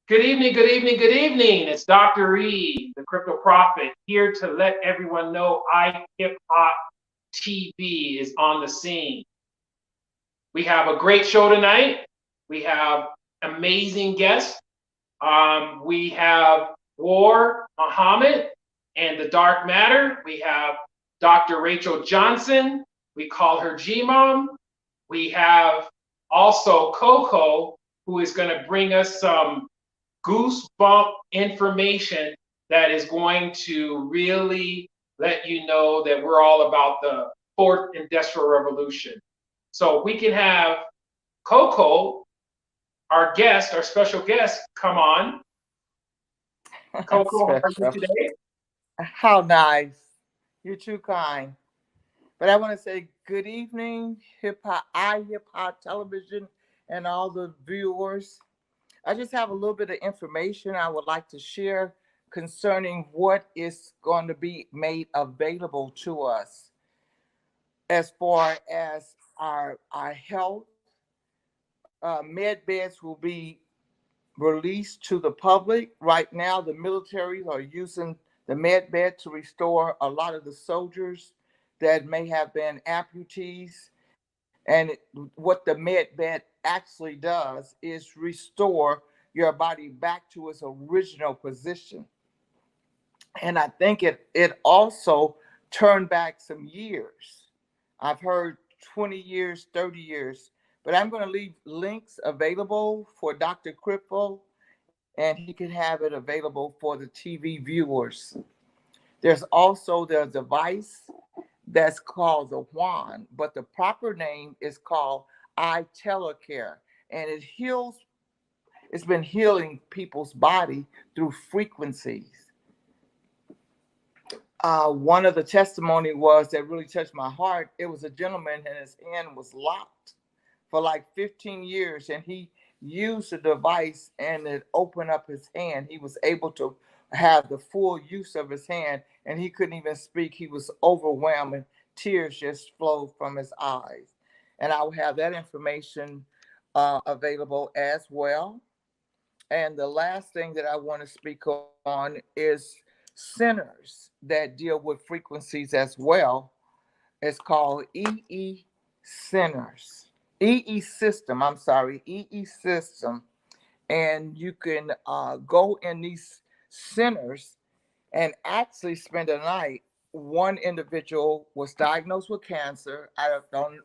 Good evening, good evening, good evening. It's Dr. E, the Crypto Prophet, here to let everyone know iHipHopTV is on the scene. We have a great show tonight. We have amazing guests. We have War Muhammad and the Dark Matter. We have Dr. Rachel Johnson. We call her G-Mom. We have also Coco, who is going to bring us some goosebump information that is going to really let you know that we're all about the fourth industrial revolution. So we can have Coco, our guest, our special guest, come on. Coco, how are you today? How nice. You're too kind. But I want to say good evening, hip hop television, and all the viewers. I just have a little bit of information I would like to share concerning what is going to be made available to us as far as our health. Med beds will be released to the public. Right now, the militaries are using the med bed to restore a lot of the soldiers that may have been amputees. And what the med bed actually does is restore your body back to its original position. And I think it also turned back some years. I've heard 20 years, 30 years, but I'm going to leave links available for Dr. Crypto, and he can have it available for the TV viewers. There's also the device that's called the wand, but the proper name is called iTelecare, and it's been healing people's body through frequencies. One of the testimony was that really touched my heart. It was a gentleman and his hand was locked for like 15 years, and he used the device and it opened up his hand. He was able to have the full use of his hand, and he couldn't even speak. He was overwhelmed, and tears just flowed from his eyes. And I will have that information available as well. And the last thing that I want to speak on is centers that deal with frequencies as well. It's called EE Centers. EE System, I'm sorry, EE System. And you can go in these centers and actually spend a night. One individual was diagnosed with cancer. I don't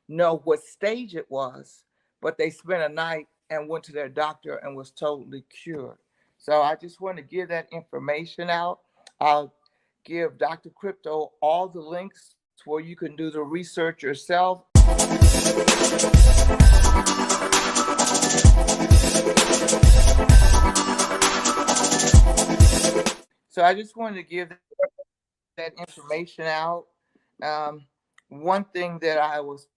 know what stage it was, but they spent a night and went to their doctor and was totally cured. So I just want to give that information out. I'll give Dr. Crypto all the links where you can do the research yourself. So I just wanted to give that information out. One thing that I was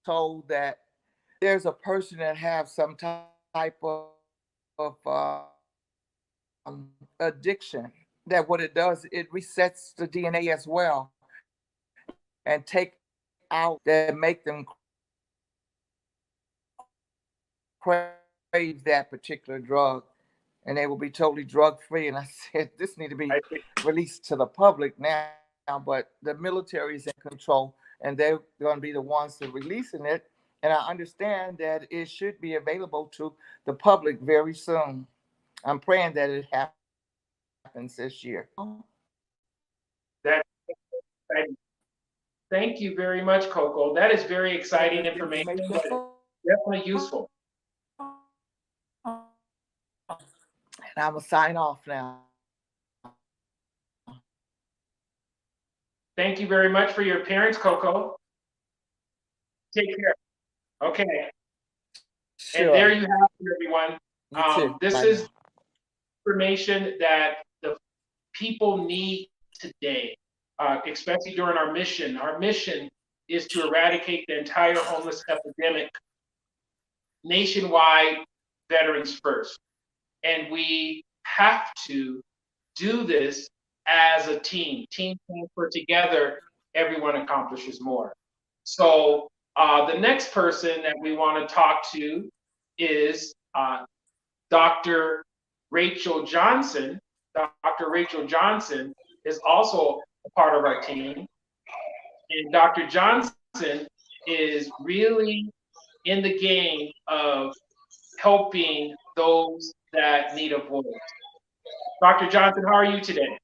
told that there's a person that have some type of addiction, that what it does, it resets the DNA as well and take out that make them crave that particular drug, and they will be totally drug free. And I said, this need to be released to the public now, but the military is in control, and they're going to be the ones that releasing it. And I understand that it should be available to the public very soon. I'm praying that it happens this year. That's exciting. Thank you very much, Coco. That is very exciting information, but definitely useful. And I'm going to sign off now. Thank you very much for your appearance, Coco. Take care. Okay. Sure. And there you have it, everyone. This Bye is now. information that the people need today, especially during our mission. Our mission is to eradicate the entire homeless epidemic nationwide, veterans first. And we have to do this as a team. Team put together, everyone accomplishes more. So the next person that we want to talk to is Dr. Rachel Johnson. Dr. Rachel Johnson is also a part of our team. And Dr. Johnson is really in the game of helping those that need a voice. Dr. Johnson, how are you today?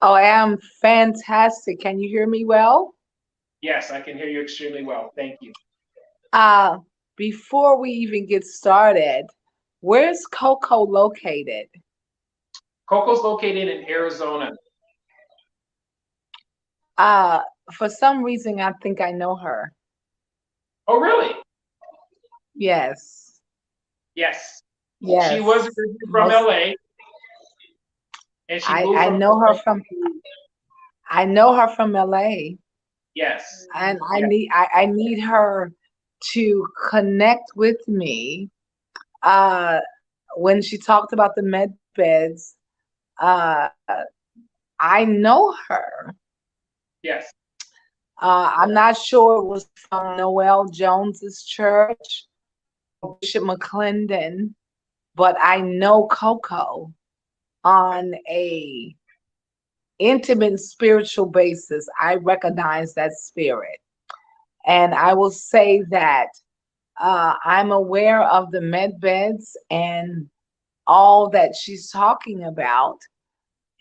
Oh, I am fantastic. Can you hear me well? Yes, I can hear you extremely well. Thank you. Uh, Before we even get started, where's Coco located? Coco's located in Arizona. Uh, for some reason, I think I know her. Oh, really? Yes, Yes. She yes. was originally from Most, LA, and she moved I from know her LA. from LA, Yes. and Yes. I need her to connect with me. Uh, when she talked about the med beds, uh, I know her. Yes. I'm not sure it was from Noel Jones's church or Bishop McClendon, but I know Coco on a intimate spiritual basis. I recognize that spirit. And I will say that I'm aware of the med beds and all that she's talking about.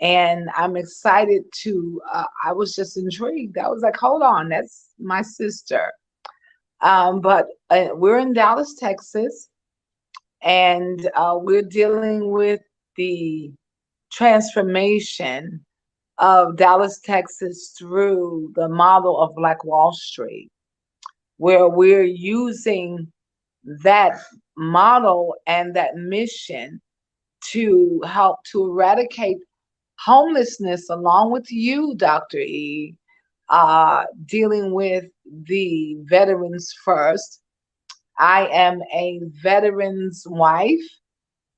And I'm excited to, I was just intrigued. I was like, hold on, that's my sister. But we're in Dallas, Texas, and we're dealing with the transformation of Dallas, Texas through the model of Black Wall Street, where we're using that model and that mission to help to eradicate homelessness along with you, Dr. E, dealing with the Veterans First. I am a veteran's wife.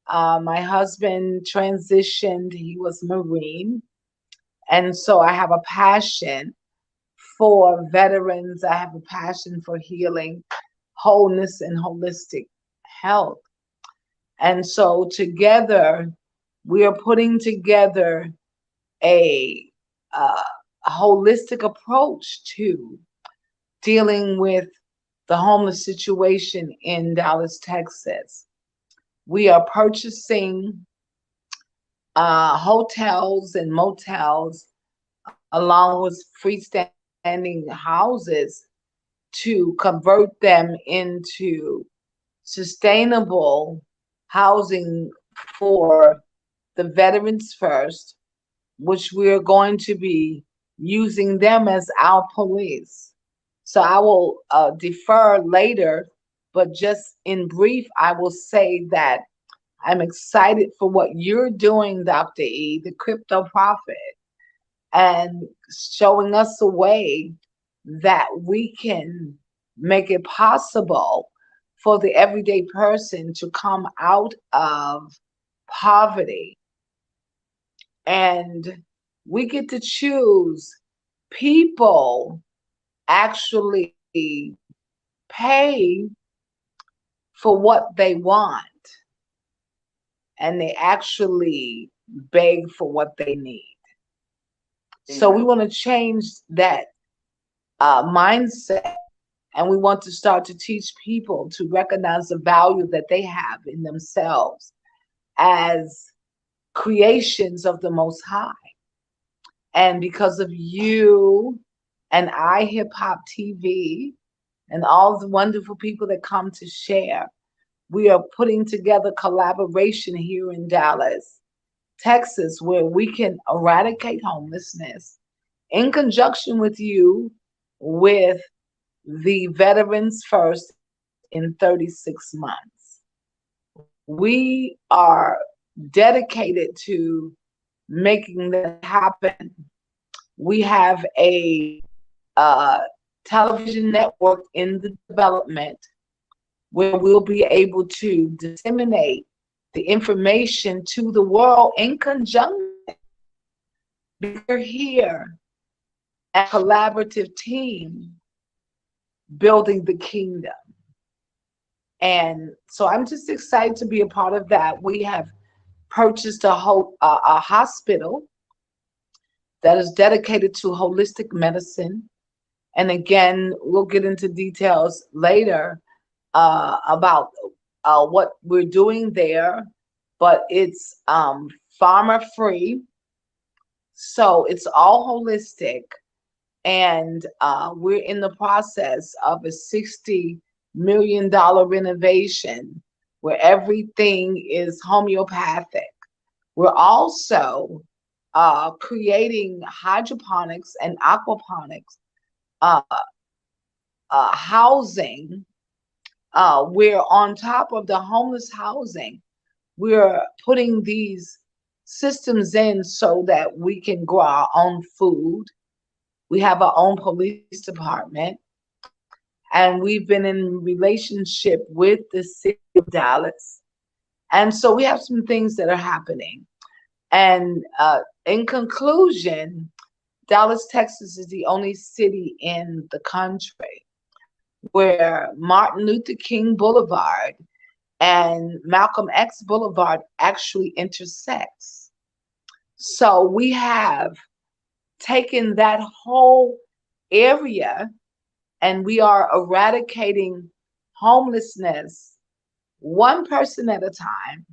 My husband transitioned, he was Marine. And so I have a passion for veterans. I have a passion for healing, wholeness, and holistic health. And so together, we are putting together a, uh, a holistic approach to dealing with the homeless situation in Dallas, Texas. We are purchasing hotels and motels along with freestanding houses to convert them into sustainable housing for the Veterans First, which we are going to be using them as our police. So I will defer later, but just in brief, I will say that I'm excited for what you're doing, Dr. E, the Crypto Profit, and showing us a way that we can make it possible for the everyday person to come out of poverty. And we get to choose. People actually pay for what they want, and they actually beg for what they need. So we want to change that mindset, and we want to start to teach people to recognize the value that they have in themselves as creations of the Most High. And because of you and iHipHopTV and all the wonderful people that come to share, we are putting together collaboration here in Dallas, Texas, where we can eradicate homelessness in conjunction with you with the Veterans First in 36 months. We are dedicated to making that happen. We have a television network in the development where we'll be able to disseminate the information to the world in conjunction. We're here, a collaborative team building the kingdom. And so I'm just excited to be a part of that. We have purchased a hospital that is dedicated to holistic medicine. And again, we'll get into details later about what we're doing there, but it's farmer free. So it's all holistic. And we're in the process of a $60 million renovation where everything is homeopathic. We're also creating hydroponics and aquaponics uh, housing. We're on top of the homeless housing. We're putting these systems in so that we can grow our own food. We have our own police department, and we've been in relationship with the city of Dallas. And so we have some things that are happening. And in conclusion, Dallas, Texas is the only city in the country where Martin Luther King Boulevard and Malcolm X Boulevard actually intersects. So we have taken that whole area and we are eradicating homelessness one person at a time.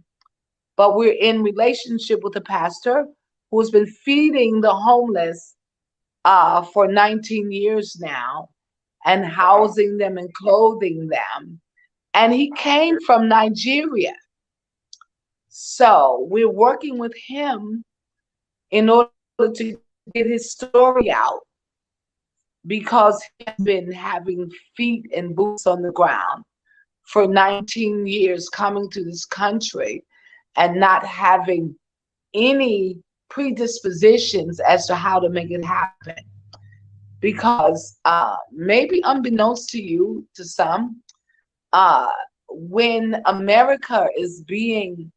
But we're in relationship with a pastor who's been feeding the homeless for 19 years now and housing them and clothing them. And he came from Nigeria. So we're working with him in order to get his story out because he's been having feet and boots on the ground for 19 years coming to this country and not having any predispositions as to how to make it happen. Because maybe unbeknownst to you, to some, when America is being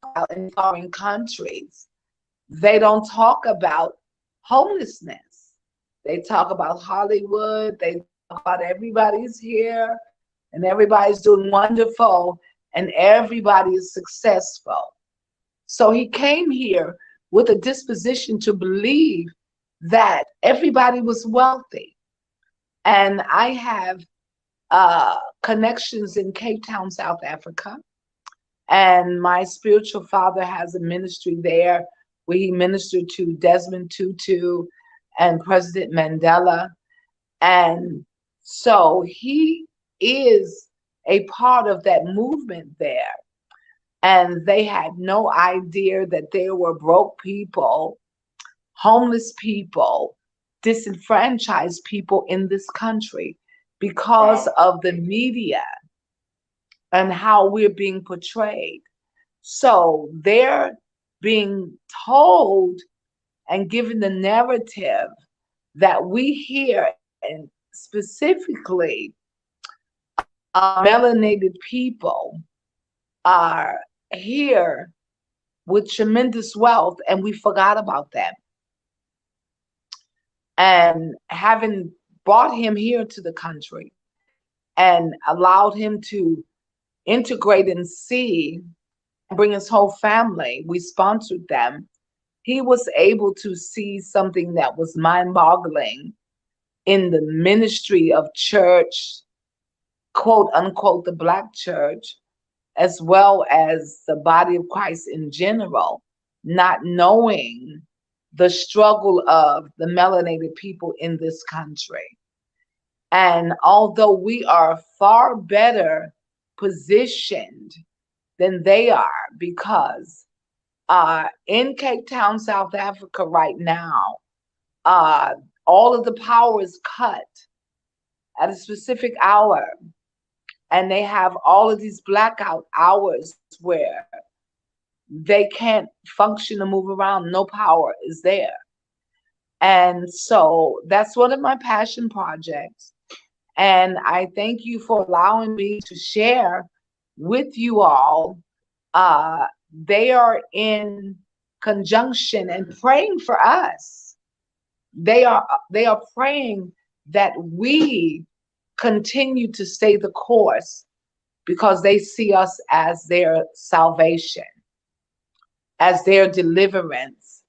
taught in foreign countries, they don't talk about homelessness. They talk about Hollywood. They talk about everybody's here and everybody's doing wonderful and everybody is successful. So he came here with a disposition to believe that everybody was wealthy. And I have connections in Cape Town, South Africa. And my spiritual father has a ministry there where he ministered to Desmond Tutu and President Mandela. And so he is a part of that movement there. And they had no idea that there were broke people, homeless people, disenfranchised people in this country because of the media and how we're being portrayed. So they're being told and given the narrative that we here, and specifically melanated people, are here with tremendous wealth, and we forgot about them. And having brought him here to the country and allowed him to integrate and see and bring his whole family, we sponsored them. He was able to see something that was mind-boggling in the ministry of church, quote unquote, the Black church, as well as the body of Christ in general, not knowing the struggle of the melanated people in this country. And although we are far better positioned than they are, because in Cape Town, South Africa right now, all of the power is cut at a specific hour. And they have all of these blackout hours where they can't function and move around. No power is there. And so that's one of my passion projects. And I thank you for allowing me to share with you all. They are in conjunction and praying for us. They are praying that we continue to stay the course because they see us as their salvation, as their deliverance,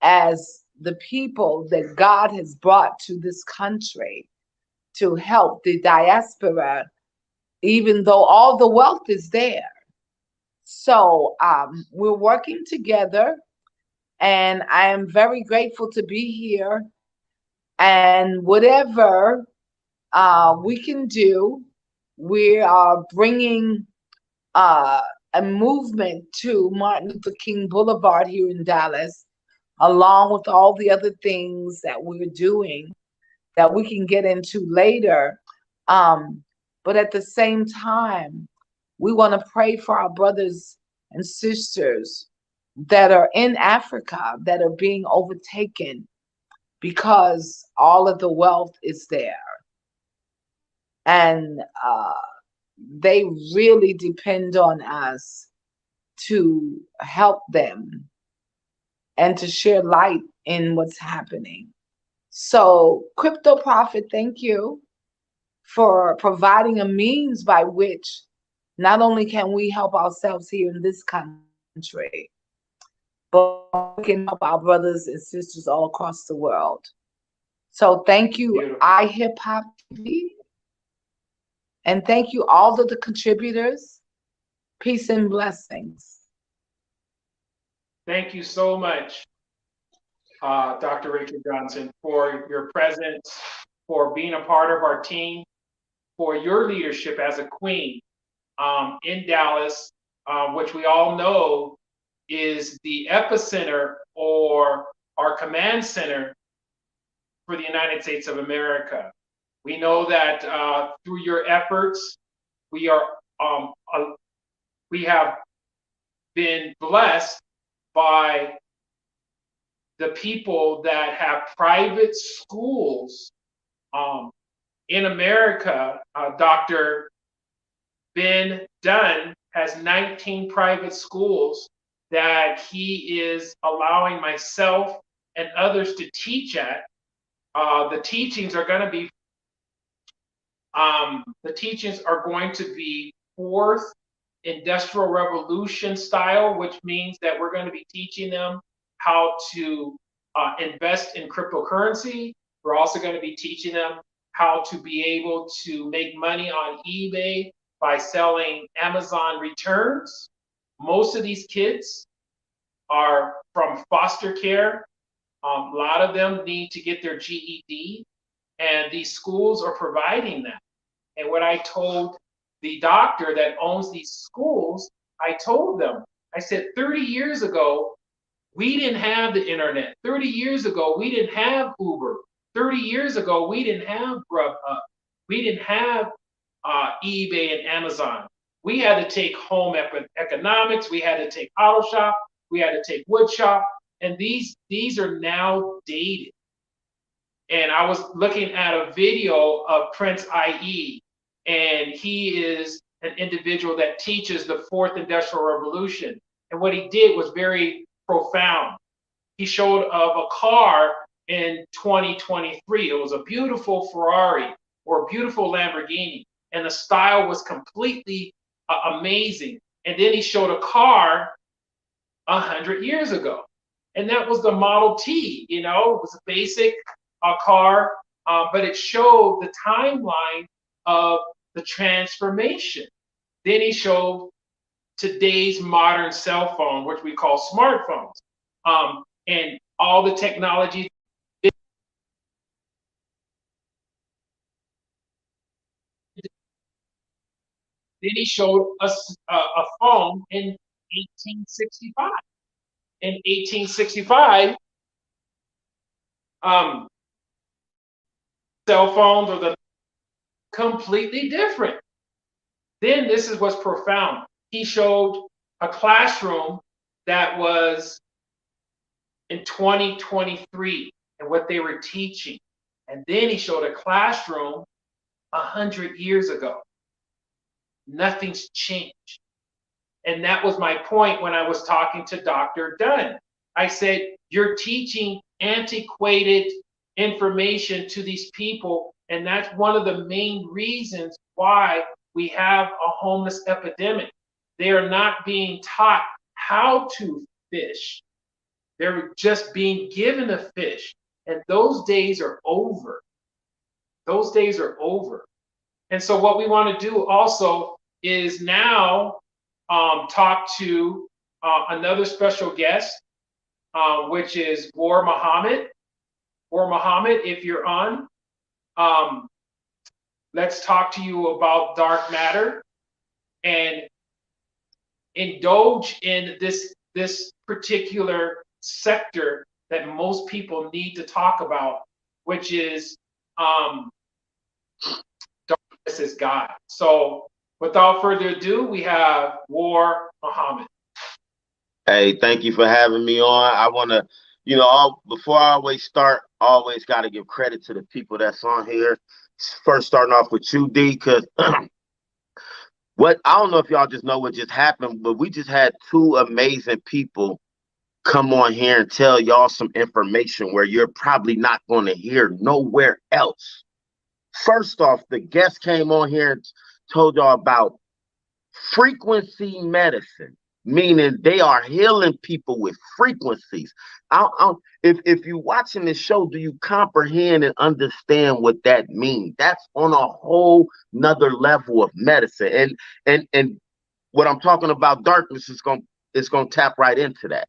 as the people that God has brought to this country to help the diaspora, even though all the wealth is there. So we're working together, and I am very grateful to be here. And whatever we can do, we are bringing uh, a movement to Martin Luther King Boulevard here in Dallas, along with all the other things that we're doing that we can get into later. But at the same time, we want to pray for our brothers and sisters that are in Africa that are being overtaken because all of the wealth is there. And they really depend on us to help them and to share light in what's happening. So, Crypto Profit, thank you for providing a means by which not only can we help ourselves here in this country, but we can help our brothers and sisters all across the world. So thank you, Beautiful. iHipHopTV, and thank you all of the contributors. Peace and blessings. Thank you so much, Dr. Rachel Johnson, for your presence, for being a part of our team, for your leadership as a queen in Dallas, which we all know is the epicenter or our command center for the United States of America. We know that through your efforts, we have been blessed by the people that have private schools in America. Dr. Ben Dunn has 19 private schools that he is allowing myself and others to teach at. The teachings are going to be fourth industrial revolution style, which means that we're going to be teaching them how to invest in cryptocurrency. We're also going to be teaching them how to be able to make money on eBay by selling Amazon returns. Most of these kids are from foster care. A lot of them need to get their GED, and these schools are providing that. And what I told the doctor that owns these schools, I told them, I said, 30 years ago, we didn't have the internet. 30 years ago, we didn't have Uber. 30 years ago, we didn't have Grubhub. We didn't have eBay and Amazon. We had to take home economics. We had to take auto shop. We had to take wood shop. And these are now dated. And I was looking at a video of Prince IE, and he is an individual that teaches the fourth industrial revolution. And what he did was very profound. He showed of a car in 2023. It was a beautiful Ferrari or a beautiful Lamborghini, and the style was completely amazing. And then he showed a car 100 years ago, and that was the Model T. You know, it was a basic car, but it showed the timeline of the transformation. Then he showed today's modern cell phone, which we call smartphones, and all the technology. Then he showed us a phone in 1865. In 1865, cell phones are the completely different. Then this is what's profound. He showed a classroom that was in 2023 and what they were teaching. And then he showed a classroom 100 years ago. Nothing's changed. And that was my point when I was talking to Dr. Dunn. I said, you're teaching antiquated information to these people, and that's one of the main reasons why we have a homeless epidemic. They are not being taught how to fish. They're just being given a fish. And those days are over. Those days are over. And so what we want to do also is now talk to another special guest, which is War Muhammad. War Muhammad, if you're on, let's talk to you about dark matter and indulge in this particular sector that most people need to talk about, which is darkness is God. So without further ado, we have War Muhammad. Hey, thank you for having me on. I want to, before I always start, I always got to give credit to the people that's on here. First, starting off with you, D, because I don't know if y'all just know what just happened, but we just had two amazing people come on here and tell y'all some information where you're probably not going to hear nowhere else. First off, the guest came on here and told y'all about frequency medicine, meaning they are healing people with frequencies. If you're watching this show, do you comprehend and understand what that means? That's on a whole nother level of medicine. And what I'm talking about, darkness, is going to tap right into that.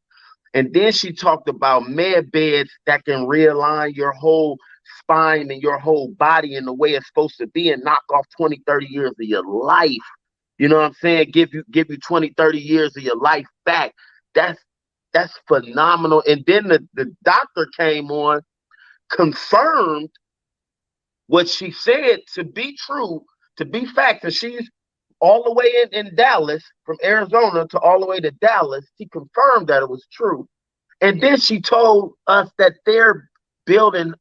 And then she talked about med beds that can realign your whole spine and your whole body in the way it's supposed to be and knock off 20, 30 years of your life. You know what I'm saying? Give you 20, 30 years of your life back. That's phenomenal. And then the doctor came on, confirmed what she said to be true, to be fact. And she's all the way in Dallas, from Arizona to all the way to Dallas. She confirmed that it was true. And then she told us that they're building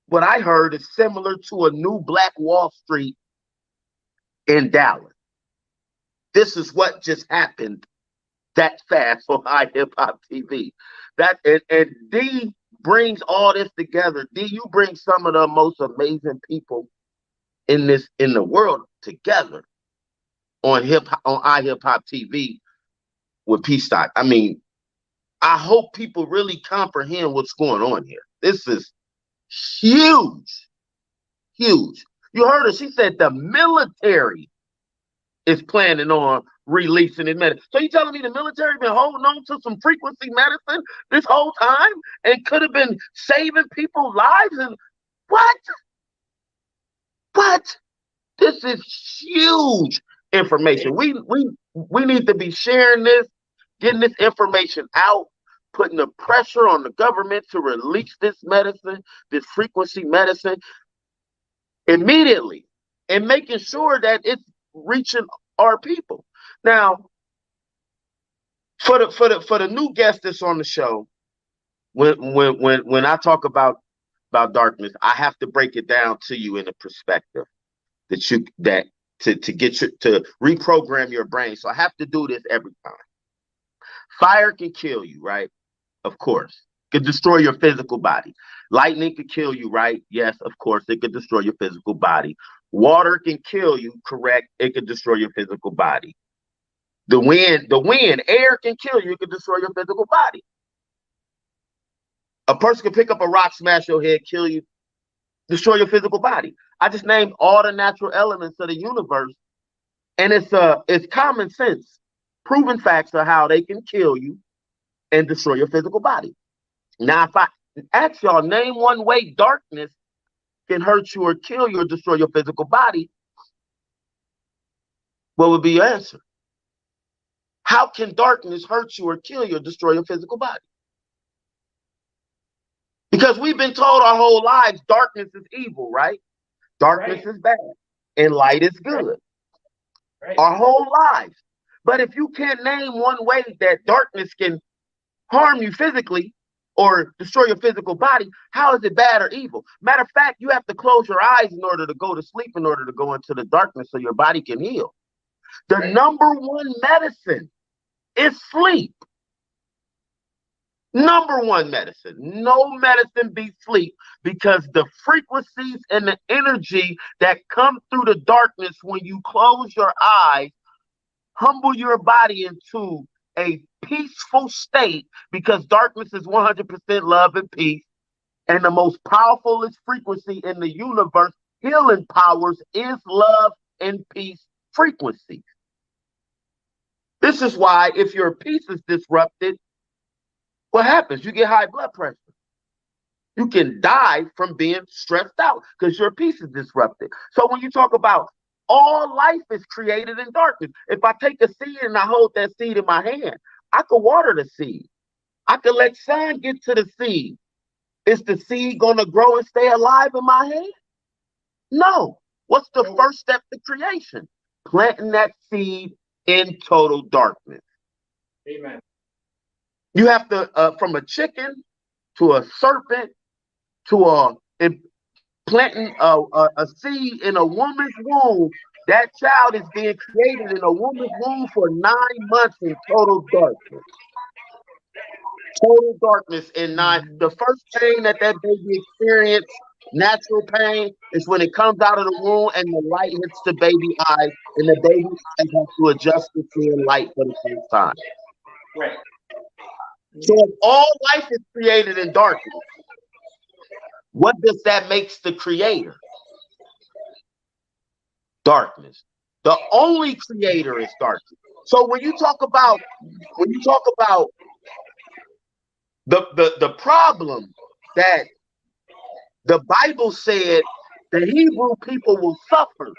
what I heard is similar to a new Black Wall Street in Dallas. This is what just happened that fast on iHipHopTV. And D brings all this together. D, you bring some of the most amazing people in the world together on iHipHopTV with P Stock. I mean, I hope people really comprehend what's going on here. This is huge, huge. You heard her. She said the military is planning on releasing it medicine. So you telling me the military been holding on to some frequency medicine this whole time and could have been saving people's lives? And what? This is huge information. We need to be sharing this, getting this information out, putting the pressure on the government to release this medicine, this frequency medicine immediately, and making sure that it's reaching our people. Now, for the new guest that's on the show, when I talk about darkness, I have to break it down to you in a perspective to get you to reprogram your brain. So I have to do this every time. Fire can kill you, right? Of course. It could destroy your physical body. Lightning could kill you, right? Yes, of course, it could destroy your physical body. Water can kill you, correct? It could destroy your physical body. The wind, air can kill you. It could destroy your physical body. A person can pick up a rock, smash your head, kill you, destroy your physical body. I just named all the natural elements of the universe, and it's common sense, proven facts of how they can kill you and destroy your physical body. Now, if I ask y'all, name one way darkness can hurt you or kill you or destroy your physical body, what would be your answer? How can darkness hurt you or kill you or destroy your physical body? Because we've been told our whole lives darkness is evil, right? Darkness is bad and light is good. Right. Our whole lives. But if you can't name one way that darkness can harm you physically or destroy your physical body, how is it bad or evil? Matter of fact, you have to close your eyes in order to go to sleep, in order to go into the darkness so your body can heal. The number one medicine is sleep. Number one medicine. No medicine beats sleep, because the frequencies and the energy that come through the darkness when you close your eyes humble your body into a peaceful state, because darkness is 100% love and peace. And the most powerful frequency in the universe, healing powers, is love and peace frequency. This is why if your peace is disrupted, what happens? You get high blood pressure. You can die from being stressed out because your peace is disrupted. So when you talk about all life is created in darkness, if I take a seed and I hold that seed in my hand, I can water the seed. I can let sun get to the seed. Is the seed going to grow and stay alive in my hand? No. What's the first step to creation? Planting that seed in total darkness. Amen. You have to, from a chicken to a serpent to planting a seed in a woman's womb, that child is being created in a woman's womb for 9 months in total darkness. Total darkness in 9. The first pain that baby experiences, natural pain, is when it comes out of the womb and the light hits the baby eyes, and the baby has to adjust to seeing light for the first time. Right. So if all life is created in darkness, what does that make the creator? Darkness. The only creator is darkness. So when you talk about the problem that the Bible said the Hebrew people will suffer,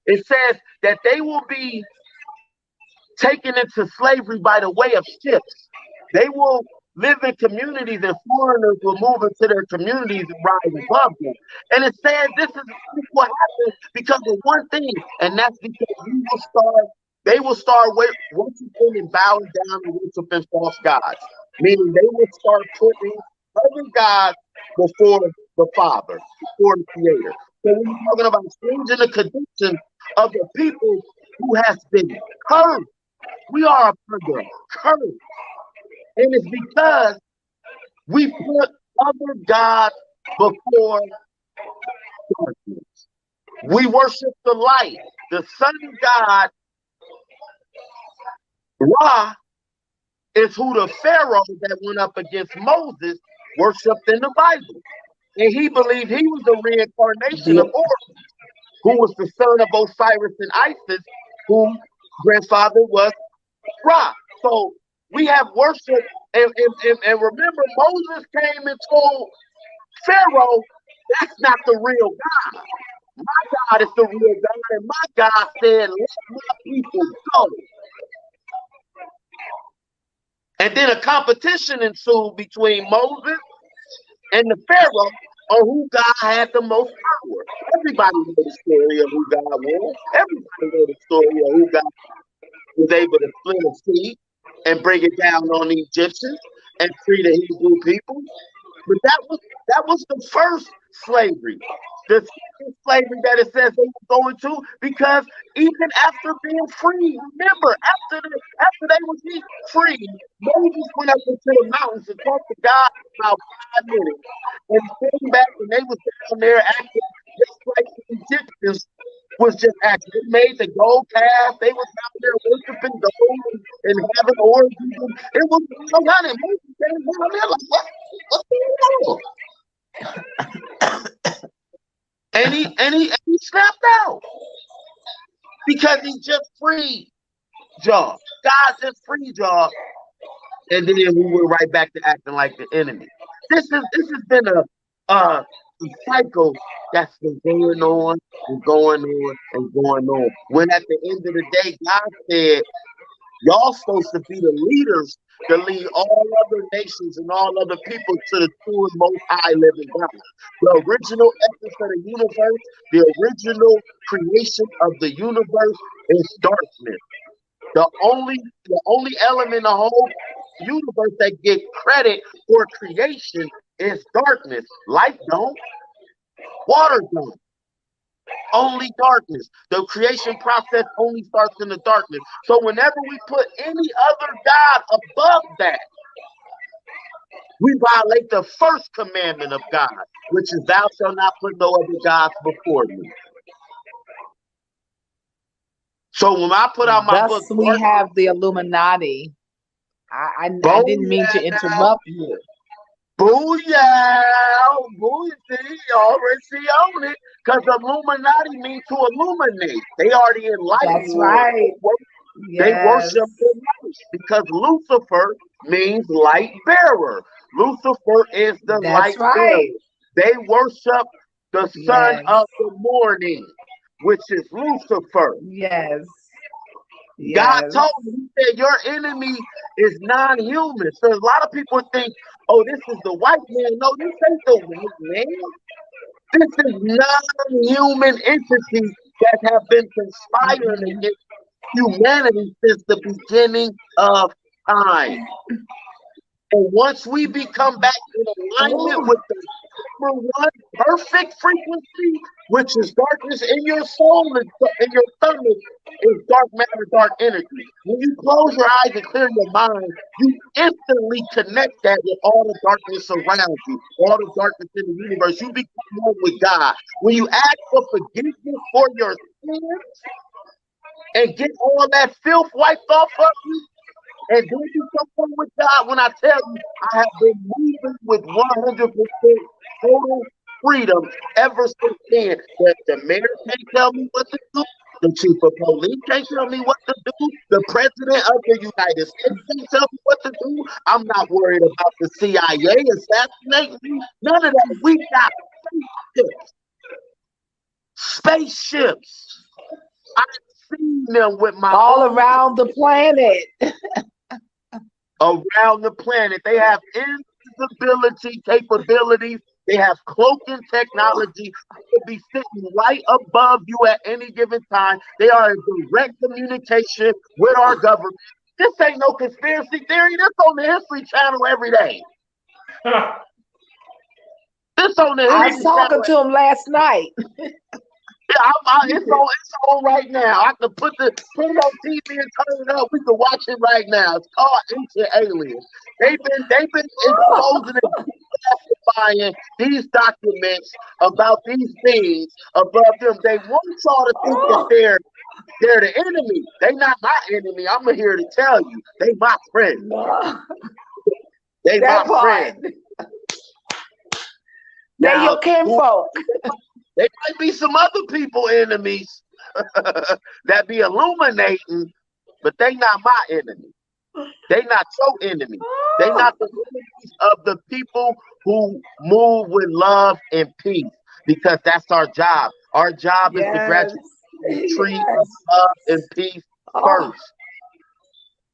it says that they will be taken into slavery by the way of ships. They will live in communities, and foreigners will move into their communities and rise above them. And it says this will happen because of one thing, and that's because they will start worshiping and bowing down and worshiping false gods. Meaning they will start putting other gods before the Father, before the Creator. So when you're talking about changing the condition of the people who has been cursed, we are under a curse. And it's because we put other gods before darkness. We worship the light. The sun god, Ra, is who the Pharaoh that went up against Moses worshipped in the Bible. And he believed he was the reincarnation of Horus, who was the son of Osiris and Isis, whose grandfather was Ra. So we have worship, and remember, Moses came and told Pharaoh, that's not the real God. My God is the real God, and my God said, let my people go. And then a competition ensued between Moses and the Pharaoh on who God had the most power. Everybody knows the story of who God was. Everybody knows the story of who God was able to split a sea and bring it down on the Egyptians and free the Hebrew people. But that was the first slavery. The second slavery that it says they were going to, because even after being free, remember, after they were free, Moses went up into the mountains and talked to God about 5 minutes, and came back, and they was down there acting just like the Egyptians was just acting. They made the gold calf. They was down there worshiping gold and having orgies. It was so hot, and Moses came down there like, what's going on? And he snapped out because he just freed y'all. God just freed y'all, and then we went right back to acting like the enemy. This has been a cycle that's been going on and going on and going on. When at the end of the day, God said, y'all supposed to be the leaders to lead all other nations and all other people to the true and most high living God. The original essence of the universe, the original creation of the universe is darkness. The only element in the whole universe that get credit for creation is darkness. Light don't. Water don't. Only darkness. The creation process only starts in the darkness. So whenever we put any other God above that, We violate the first commandment of God, which is thou shalt not put no other gods before me. So when I put out my book, Thus we have the Illuminati. I didn't mean to interrupt you. Booyah! Booyah! See, you already see on it. Because Illuminati means to illuminate. They are the enlightened That's right. They Yes. worship the light because Lucifer means light bearer. Lucifer is the light That's right. bearer. They worship the son Yes. of the morning, which is Lucifer. Yes. God Yes. told me, he said, your enemy is non-human. So a lot of people think, oh, this is the white man. No, this ain't the white man. This is non-human entities that have been conspiring against humanity since the beginning of time. And once we become back in alignment with the number one perfect frequency, which is darkness in your soul and in your stomach, is dark matter, dark energy. When you close your eyes and clear your mind, you instantly connect that with all the darkness around you, all the darkness in the universe. You become one with God. When you ask for forgiveness for your sins and get all that filth wiped off of you, and then you come one with God, when I tell you, I have been moving with 100% total freedom ever since then. That the mayor can't tell me what to do. The chief of police can't tell me what to do. The president of the United States can't tell me what to do. I'm not worried about the CIA assassinating me. None of that. We got spaceships. Spaceships. I've seen them with my all around the planet. Around the planet. They have invisibility capabilities. They have cloaking technology. They could be sitting right above you at any given time. They are in direct communication with our government. This ain't no conspiracy theory. This on the History Channel every day. This on the I History was talking Channel. to him last night. Yeah, it's on right now. I can put it on TV and turn it up. We can watch it right now. It's called Ancient Aliens. They've been exposing and classifying these documents about these things above them. They want y'all to think that they're the enemy. They not my enemy. I'm here to tell you. They my friend. They That my friend. They're your kinfolk. There might be some other people enemies that be illuminating, but they not my enemy. They not your enemy. They not the enemies of the people who move with love and peace, because that's our job. Our job is to gradually treat love and peace first.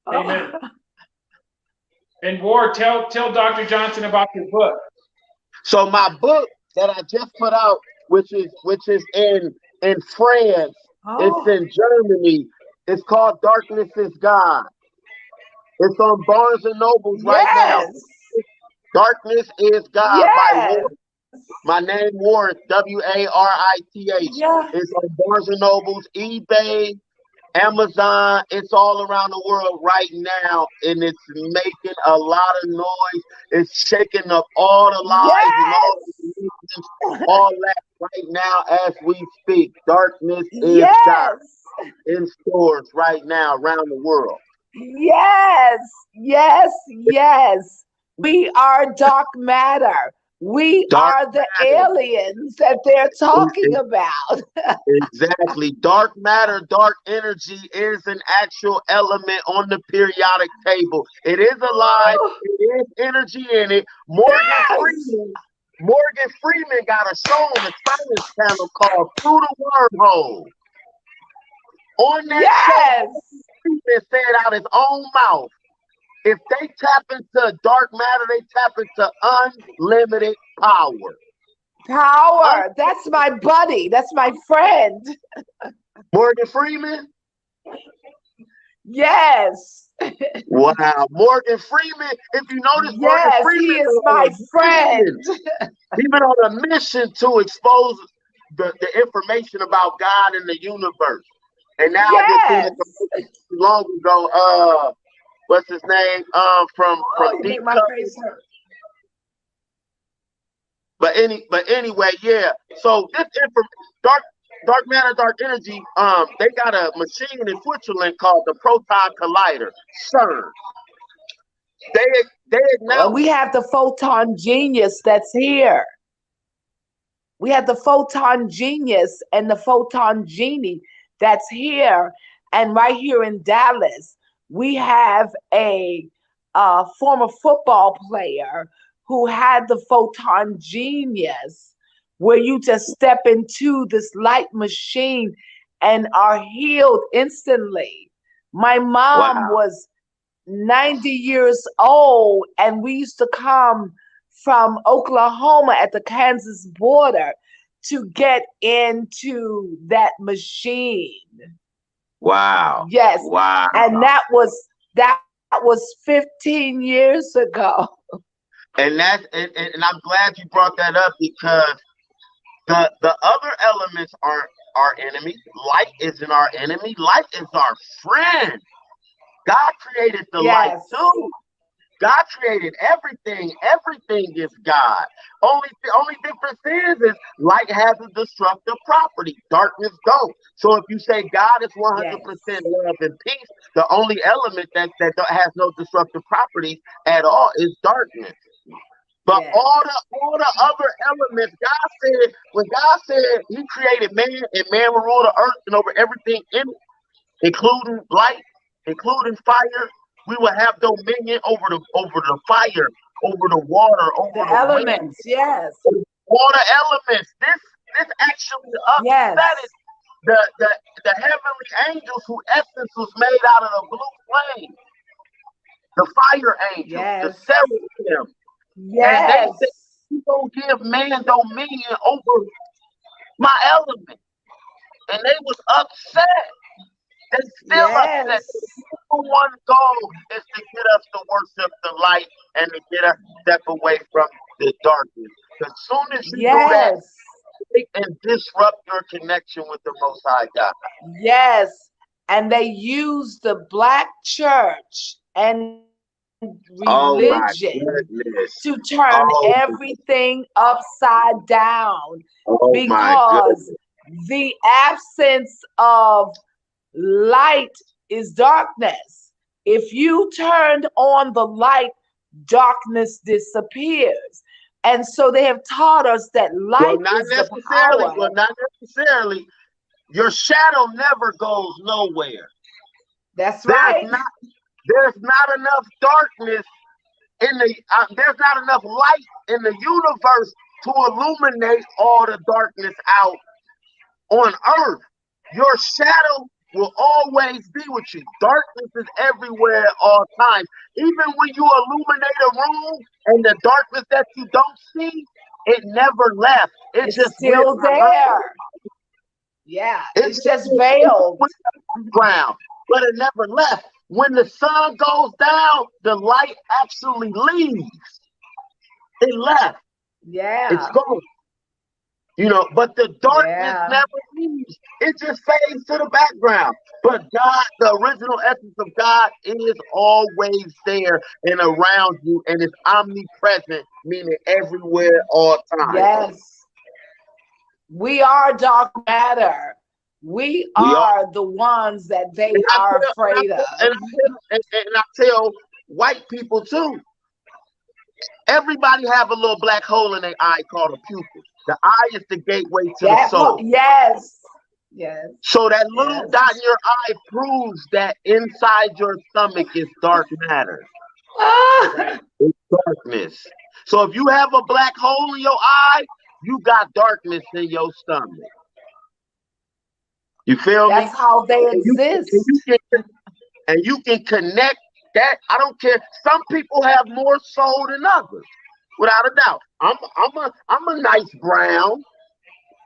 Amen. And Ward, tell Dr. Johnson about your book. So my book that I just put out, which is in France, it's in Germany. It's called Darkness is God. It's on Barnes and Nobles right now. Darkness is God by Ward. My name Ward, W-A-R-I-T-H. It's on Barnes and Nobles, eBay, Amazon. It's all around the world right now, and it's making a lot of noise. It's shaking up all the lies and all that right now as we speak. Darkness is God in stores right now around the world. Yes. We are dark matter. We are the aliens that they're talking about. Exactly. Dark matter, dark energy is an actual element on the periodic table. It is alive. It is energy in it. Morgan Freeman got a show on the Science Channel called Through the Wormhole. On that show, Freeman said out his own mouth, if they tap into dark matter, they tap into unlimited power. That's my buddy. That's my friend. Morgan Freeman? Yes. Wow. Morgan Freeman, if you notice, Morgan Freeman he is my friend. He's been on a mission to expose the information about God and the universe. And now I just seen it long ago. What's his name? From Deep Cover. But anyway, yeah. So this dark matter, dark energy. They got a machine in Switzerland called the Proton Collider, CERN. They Well, announced. we have the photon genius that's here. We have the photon genius and the photon genie that's here. And right here in Dallas, we have a former football player who had the photon genius, where you just step into this light machine and are healed instantly. My mom Wow. was 90 years old, and we used to come from Oklahoma at the Kansas border to get into that machine. Wow. Yes. Wow. And that was 15 years ago. And I'm glad you brought that up, because the other elements aren't our enemy. Light isn't our enemy. Light is our friend. God created the light Yes. too. God created everything. Everything is God. The only difference is light has a destructive property. Darkness don't. So if you say God is 100% love and peace, the only element that has no destructive properties at all is darkness. But all the other elements, when God said He created man, and man will rule the earth and over everything in it, including light, including fire, we will have dominion over the fire, over the water, over the elements. wind, Yes. all the elements. This actually upset the heavenly angels, whose essence was made out of the blue flame, the fire angels, the seraphim. And they said, "You don't give man dominion over my element." And they was upset. They still upset. The number one goal is to get us to worship the light and to get us to step away from the darkness. As soon as you do that, it can disrupt your connection with the Most High God. Yes. And they use the black church and religion to turn everything upside down, because the absence of light is darkness. If you turned on the light, darkness disappears. And so they have taught us that light is the power. Well, not necessarily. Your shadow never goes nowhere. That's right. There's not enough darkness there's not enough light in the universe to illuminate all the darkness out on earth. Your shadow will always be with you. Darkness is everywhere at all times. Even when you illuminate a room and the darkness that you don't see, it never left. It's just still there. Yeah, it's just veiled. Ground, but it never left. When the sun goes down, the light actually leaves. It left. Yeah. It's gone. But the darkness never leaves. It just fades to the background. But God, the original essence of God, is always there and around you, and it's omnipresent, meaning everywhere, all time. Yes. We are dark matter. We are the ones that they are afraid of. And I tell white people too. Everybody have a little black hole in their eye called a pupil. The eye is the gateway to the soul. Yes. So that little dot in your eye proves that inside your stomach is dark matter. It's darkness. So if you have a black hole in your eye, you got darkness in your stomach. You feel me? That's how they exist. And you can connect that. I don't care. Some people have more soul than others, without a doubt. I'm a nice brown,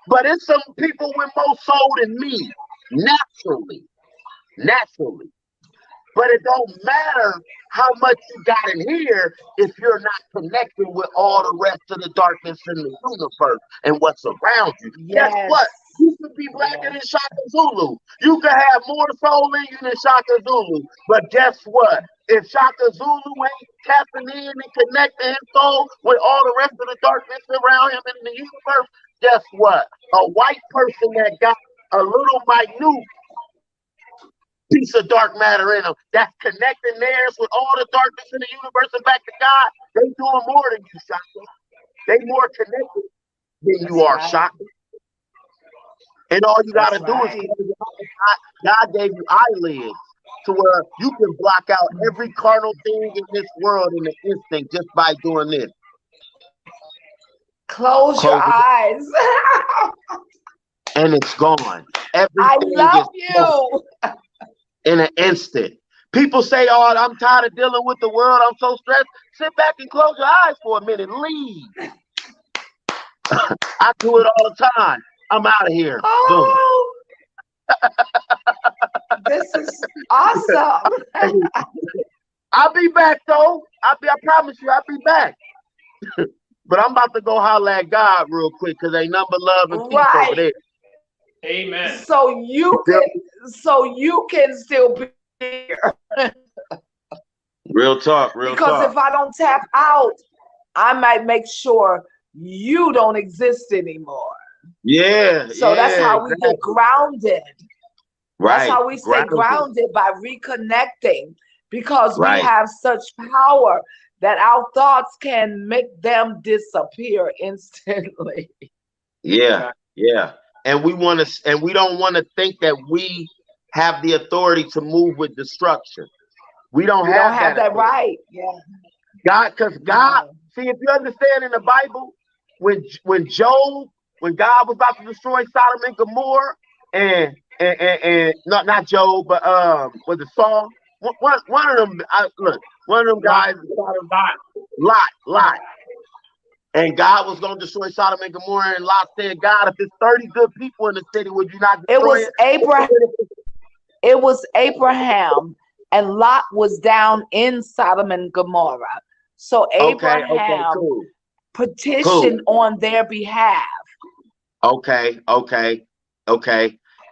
but it's some people with more soul than me, naturally. But it don't matter how much you got in here if you're not connected with all the rest of the darkness in the universe and what's around you. Guess what? You could be blacker than Shaka Zulu. You could have more soul in you than Shaka Zulu. But guess what? If Shaka Zulu ain't tapping in and connecting his soul with all the rest of the darkness around him in the universe, guess what? A white person that got a little minute piece of dark matter in them that's connecting theirs with all the darkness in the universe and back to God, they doing more than you, Shaka. They more connected than you are, Shaka. And all you gotta do is God gave you eyelids to where you can block out every carnal thing in this world in an instant just by doing this. Close your eyes. And it's gone. Everything I love you. In an instant. People say, oh, I'm tired of dealing with the world. I'm so stressed. Sit back and close your eyes for a minute. Leave. I do it all the time. I'm out of here. Oh, this is awesome. I'll be back though. I promise you, I'll be back. But I'm about to go holler at God real quick because ain't nothing but love and peace over there. Amen. So you can still be here. Real talk, real because talk. If I don't tap out, I might make sure you don't exist anymore. Yeah. So that's how we get grounded. Right. That's how we stay grounded by reconnecting, because we have such power that our thoughts can make them disappear instantly. Yeah, yeah. And we don't want to think that we have the authority to move with destruction. We don't have that right. Yeah. God, see, if you understand in the Bible, when God was about to destroy Sodom and Gomorrah, and not Job, but was it Saul? One of them. One of them guys, Lot. And God was going to destroy Sodom and Gomorrah, and Lot said, God, if there's 30 good people in the city, would you not destroy it? It was Abraham, and Lot was down in Sodom and Gomorrah. So Abraham petitioned on their behalf. Okay.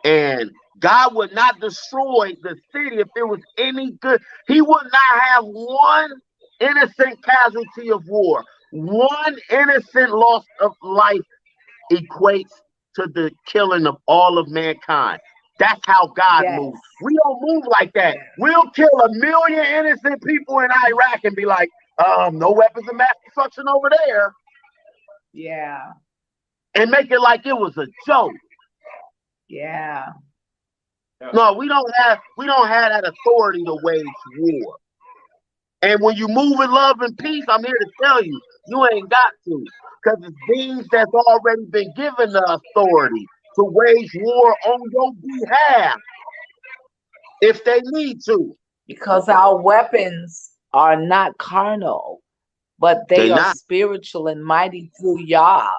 And God would not destroy the city if there was any good. He would not have one innocent casualty of war. One innocent loss of life equates to the killing of all of mankind. That's how God moves. We don't move like that. We'll kill 1 million innocent people in Iraq and be like, no weapons of mass destruction over there. Yeah. And make it like it was a joke. Yeah. No, we don't have that authority to wage war. And when you move in love and peace, I'm here to tell you, you ain't got to. Because it's beings that's already been given the authority to wage war on your behalf if they need to. Because our weapons are not carnal, but they are spiritual and mighty through Yah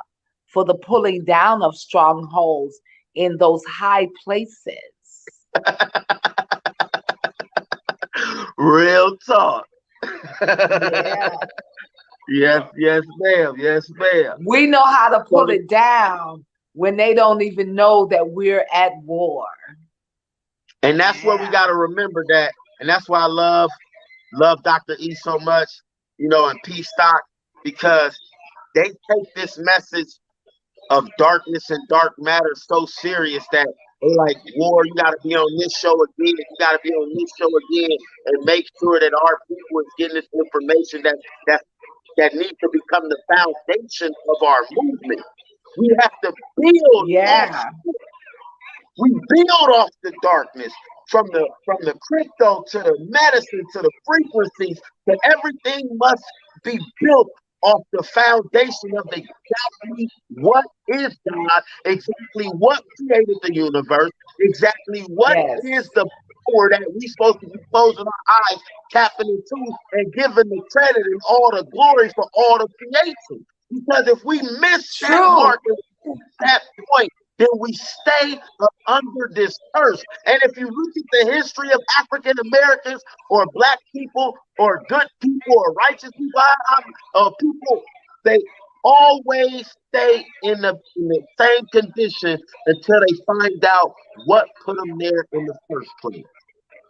for the pulling down of strongholds in those high places. Real talk. Yeah. Yes, ma'am. Yes, ma'am. We know how to pull it down when they don't even know that we're at war. And that's what we got to remember that. And that's why I love Dr. E so much, and Peace Stock, because they take this message of darkness and dark matter so serious that they like, war, you got to be on this show again. You got to be on this show again and make sure that our people is getting this information that needs to become the foundation of our movement. We have to build. We build off the darkness, from the crypto to the medicine to the frequencies, to everything must be built off the foundation of exactly what is God, exactly what created the universe, exactly what is the power that we supposed to be closing our eyes, tapping into, and giving the credit and all the glory for all the creation. Because if we miss that mark, that point, then we stay under this curse. And if you look at the history of African Americans or black people or good people or righteous people, people, always stay in the same condition until they find out what put them there in the first place.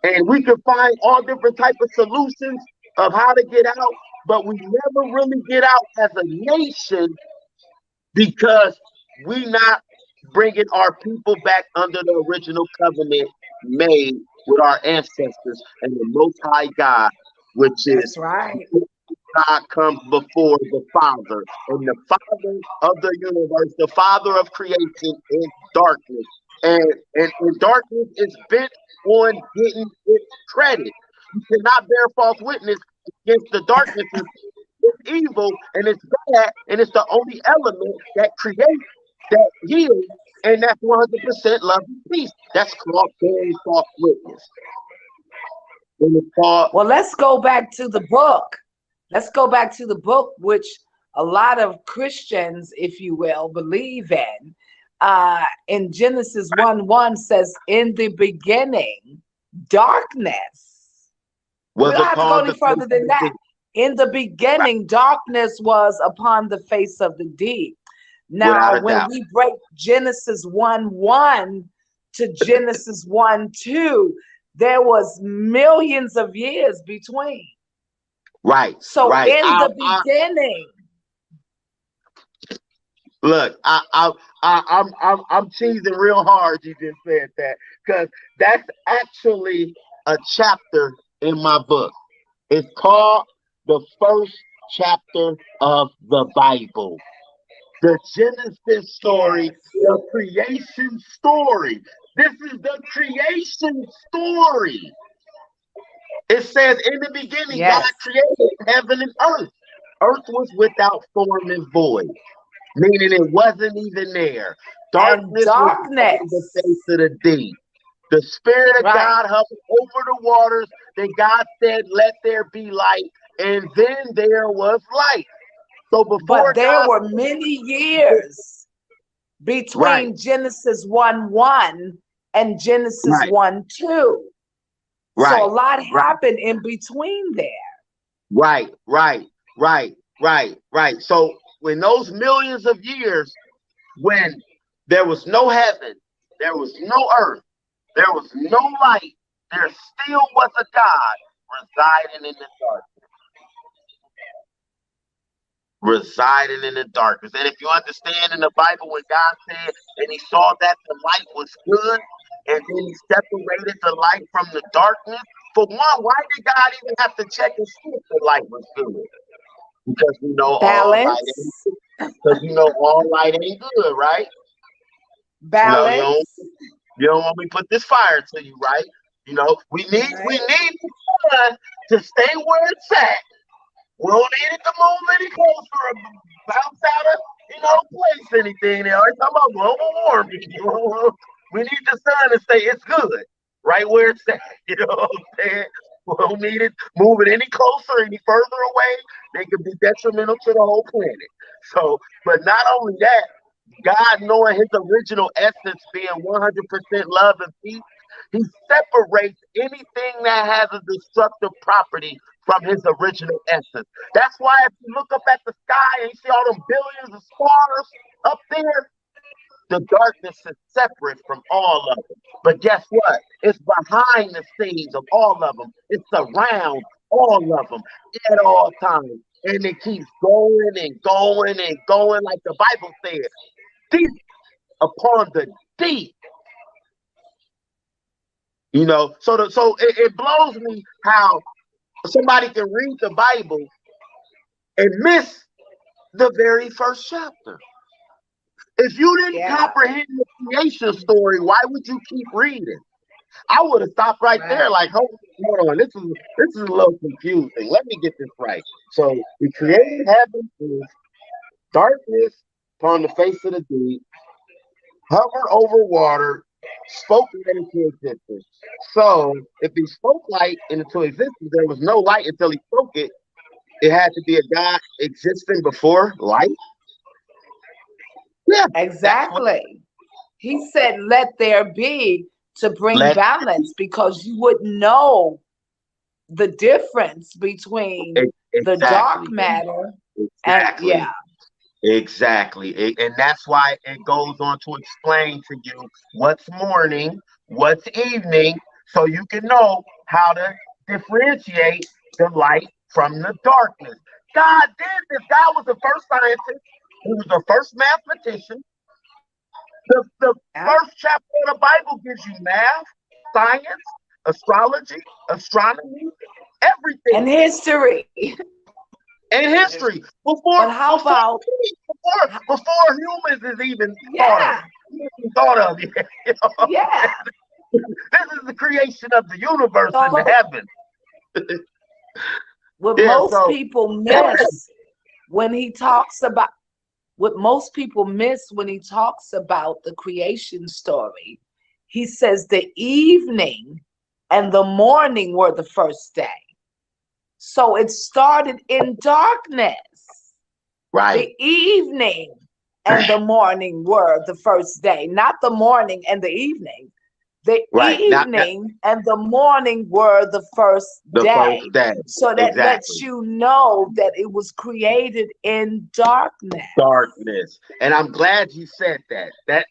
And we can find all different type of solutions of how to get out, but we never really get out as a nation because we not bringing our people back under the original covenant made with our ancestors and the Most High God, which That's is right. God comes before the Father, and the Father of the universe, the Father of creation, is darkness, and darkness is bent on getting its credit. You cannot bear false witness against the darkness. It's evil and it's bad, and it's the only element that creates, that heals, and that's 100% love and peace. That's called bearing false witness. And it's called, Well, let's go back to the book. Let's go back to the book, which a lot of Christians, if you will, believe in. In Genesis 1:1 says, "In the beginning, darkness." We was don't have to go upon any the further than that. In the beginning, darkness was upon the face of the deep. without Now, a when doubt. we break Genesis 1:1 to Genesis 1:2, there was millions of years between. Right, So right. in the beginning, Look, I'm cheesing real hard. You just said that because that's actually a chapter in my book. It's called the first chapter of the Bible, the Genesis story, yes, the creation story. This is the creation story. It says, in the beginning, God yes, created heaven and earth. Earth was without form and void, meaning it wasn't even there. and Darkness was on the darkness, face of the deep. The Spirit of right? God hovered over the waters. Then God said, let there be light. And then there was light. So But before there God, were many years right, between Genesis 1:1 and Genesis right, 1:2. So a right, lot right, happened in between there. right, right, right, right, right. So when those millions of years, when there was no heaven, there was no earth, there was no light, there still was a God residing in the dark. Residing in the darkness. And if you understand in the Bible, when God said, and he saw that the light was good, and then he separated the light from the darkness. For one, why did God even have to check and see if the light was good? Because we know all light ain't Balance, good. Because you know all light ain't good, right? You balance, don't want me to put this fire to you, right? We need right? the sun to stay where it's at. We don't need it to move any closer or bounce out of, place anything. They always talk about global warming. We need the sun to stay, it's good, right where it's at. You know what I'm saying? We don't need it moving any closer, any further away. They could be detrimental to the whole planet. So, but not only that, God knowing his original essence being 100% love and peace, he separates anything that has a destructive property from his original essence. That's why if you look up at the sky and you see all them billions of stars up there, the darkness is separate from all of them. But guess what? It's behind the scenes of all of them. It's around all of them at all times. And it keeps going and going and going, like the Bible said, deep upon the deep. So it blows me how somebody can read the Bible and miss the very first chapter. If you didn't comprehend the creation story, why would you keep reading? I would have stopped right there, like, hold on, this is a little confusing. Let me get this right. So we created heaven, darkness upon the face of the deep, hovered over water, spoke light into existence. So if he spoke light into existence, there was no light until he spoke it. It had to be a God existing before light. Yeah, Exactly. He said, let there be, to bring balance, because you wouldn't know the difference between the dark exactly. matter and Exactly. Exactly. And that's why it goes on to explain to you what's morning, what's evening, so you can know how to differentiate the light from the darkness. God did this. God was the first scientist. He was the first mathematician. The Yeah. first chapter of the Bible gives you math, science, astrology, astronomy, everything. And history. And history But how about before humans is even yeah, thought of yet. You know? yeah. This is the creation of the universe and the So heaven. what Yeah, most so people miss when he talks about what most people miss when he talks about the creation story, he says the evening and the morning were the first day. So it started in darkness. right, The evening and the morning were the first day, not the morning and the evening. The right. Not evening and the morning were the first the day. first day. So that lets Exactly. you know that it was created in darkness. Darkness. And I'm glad you said that. And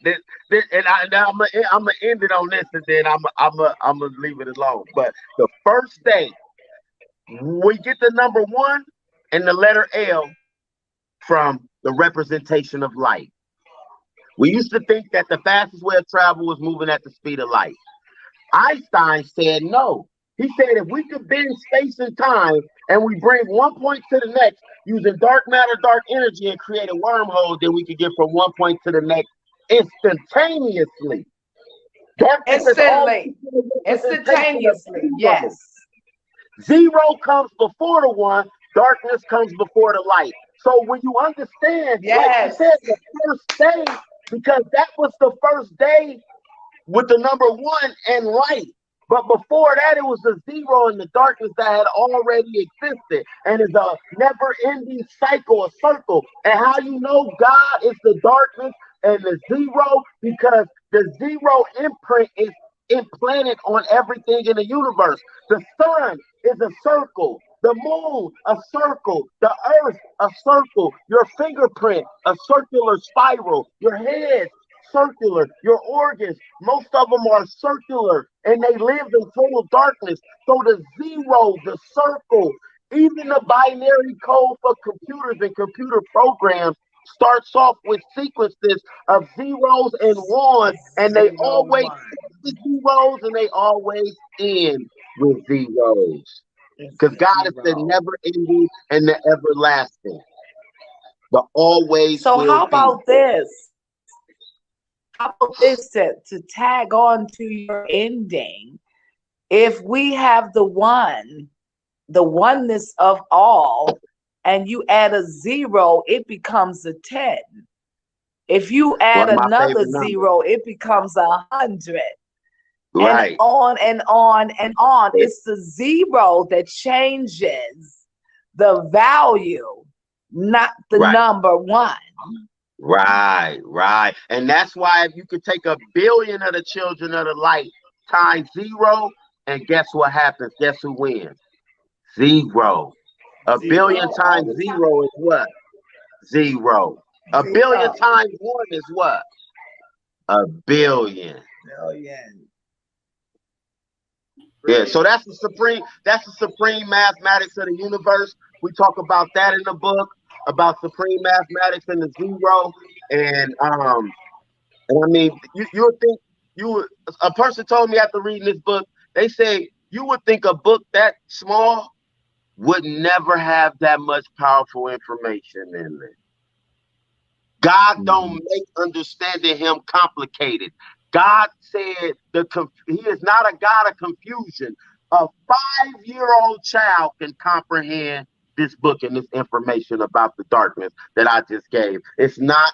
I'm gonna end it on this, and then I'm gonna leave it alone. But the first day we get the number 1 and the letter L from the representation of light. We used to think that the fastest way of travel was moving at the speed of light. Einstein said no. He said if we could bend space and time and we bring one point to the next using dark matter, dark energy, and create a wormhole, then we could get from one point to the next instantaneously. Darkness is always Instantly, a representation of instantaneously, zero. yes, 0 comes before the 1, darkness comes before the light. So when you understand, like you yes. said, the first day, because that was the first day with the number 1 and light. But before that, it was the 0 and the darkness that had already existed. And it's a never ending cycle, a circle. And how you know God is the darkness and the 0? Because the 0 imprint is implanted on everything in the universe. The sun is a circle. The moon, a circle. The earth, a circle. Your fingerprint, a circular spiral. Your head, circular. Your organs, most of them are circular and they live in total darkness. So the 0, the circle, even the binary code for computers and computer programs starts off with sequences of zeros and ones, and they Zero always one. start with zeros and they always end with zeros. It's Because a God is the zero. never ending and the everlasting. The always So will how be. about this? How about this to tag on to your ending? If we have the one, the oneness of all, and you add a 0, it becomes a 10. If you One add of my another favorite numbers. 0, it becomes 100. And Right. on and on and on. It's the 0 that changes the value, not the Right. number 1. Right, right. And that's why if you could take 1,000,000,000 of the children of the light times 0, and guess what happens? Guess who wins? 0. 1,000,000,000 Zero all times the 0 is what? 0. time. 1,000,000,000 Zero. times 1 is what? 1,000,000,000. Million. Yeah, so that's the supreme mathematics of the universe. We talk about that in the book, about supreme mathematics and the 0. And I mean, you would think a person told me after reading this book, they say you would think a book that small would never have that much powerful information in it. God don't make understanding him complicated. God said he is not a God of confusion. A 5-year-old child can comprehend this book and this information about the darkness that I just gave. It's not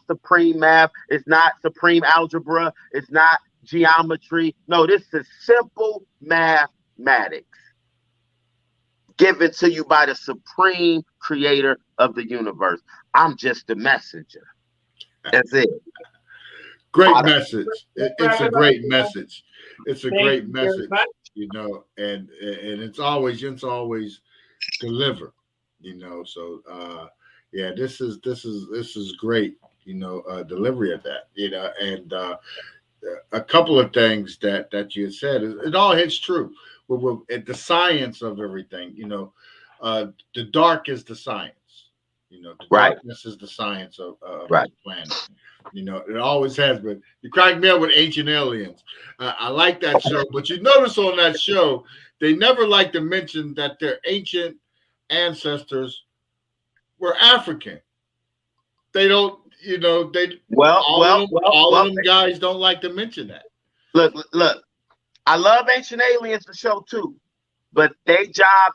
supreme math, it's not supreme algebra, it's not geometry. No, this is simple mathematics given to you by the supreme creator of the universe. I'm just the messenger. That's it. Great message. It's a great message. It's a Thank great you very message, much. and it's always deliver, so Yeah, this is great, delivery of that, and a couple of things that you said, it all hits true. At the science of everything, the dark is the science. The Right. darkness is the science of Right. the planet. It always has been. You crack me up with Ancient Aliens. I like that show, but you notice on that show, they never like to mention that their ancient ancestors were African. They don't, all of them guys don't like to mention that. Look. I love Ancient Aliens, the show too, but they job.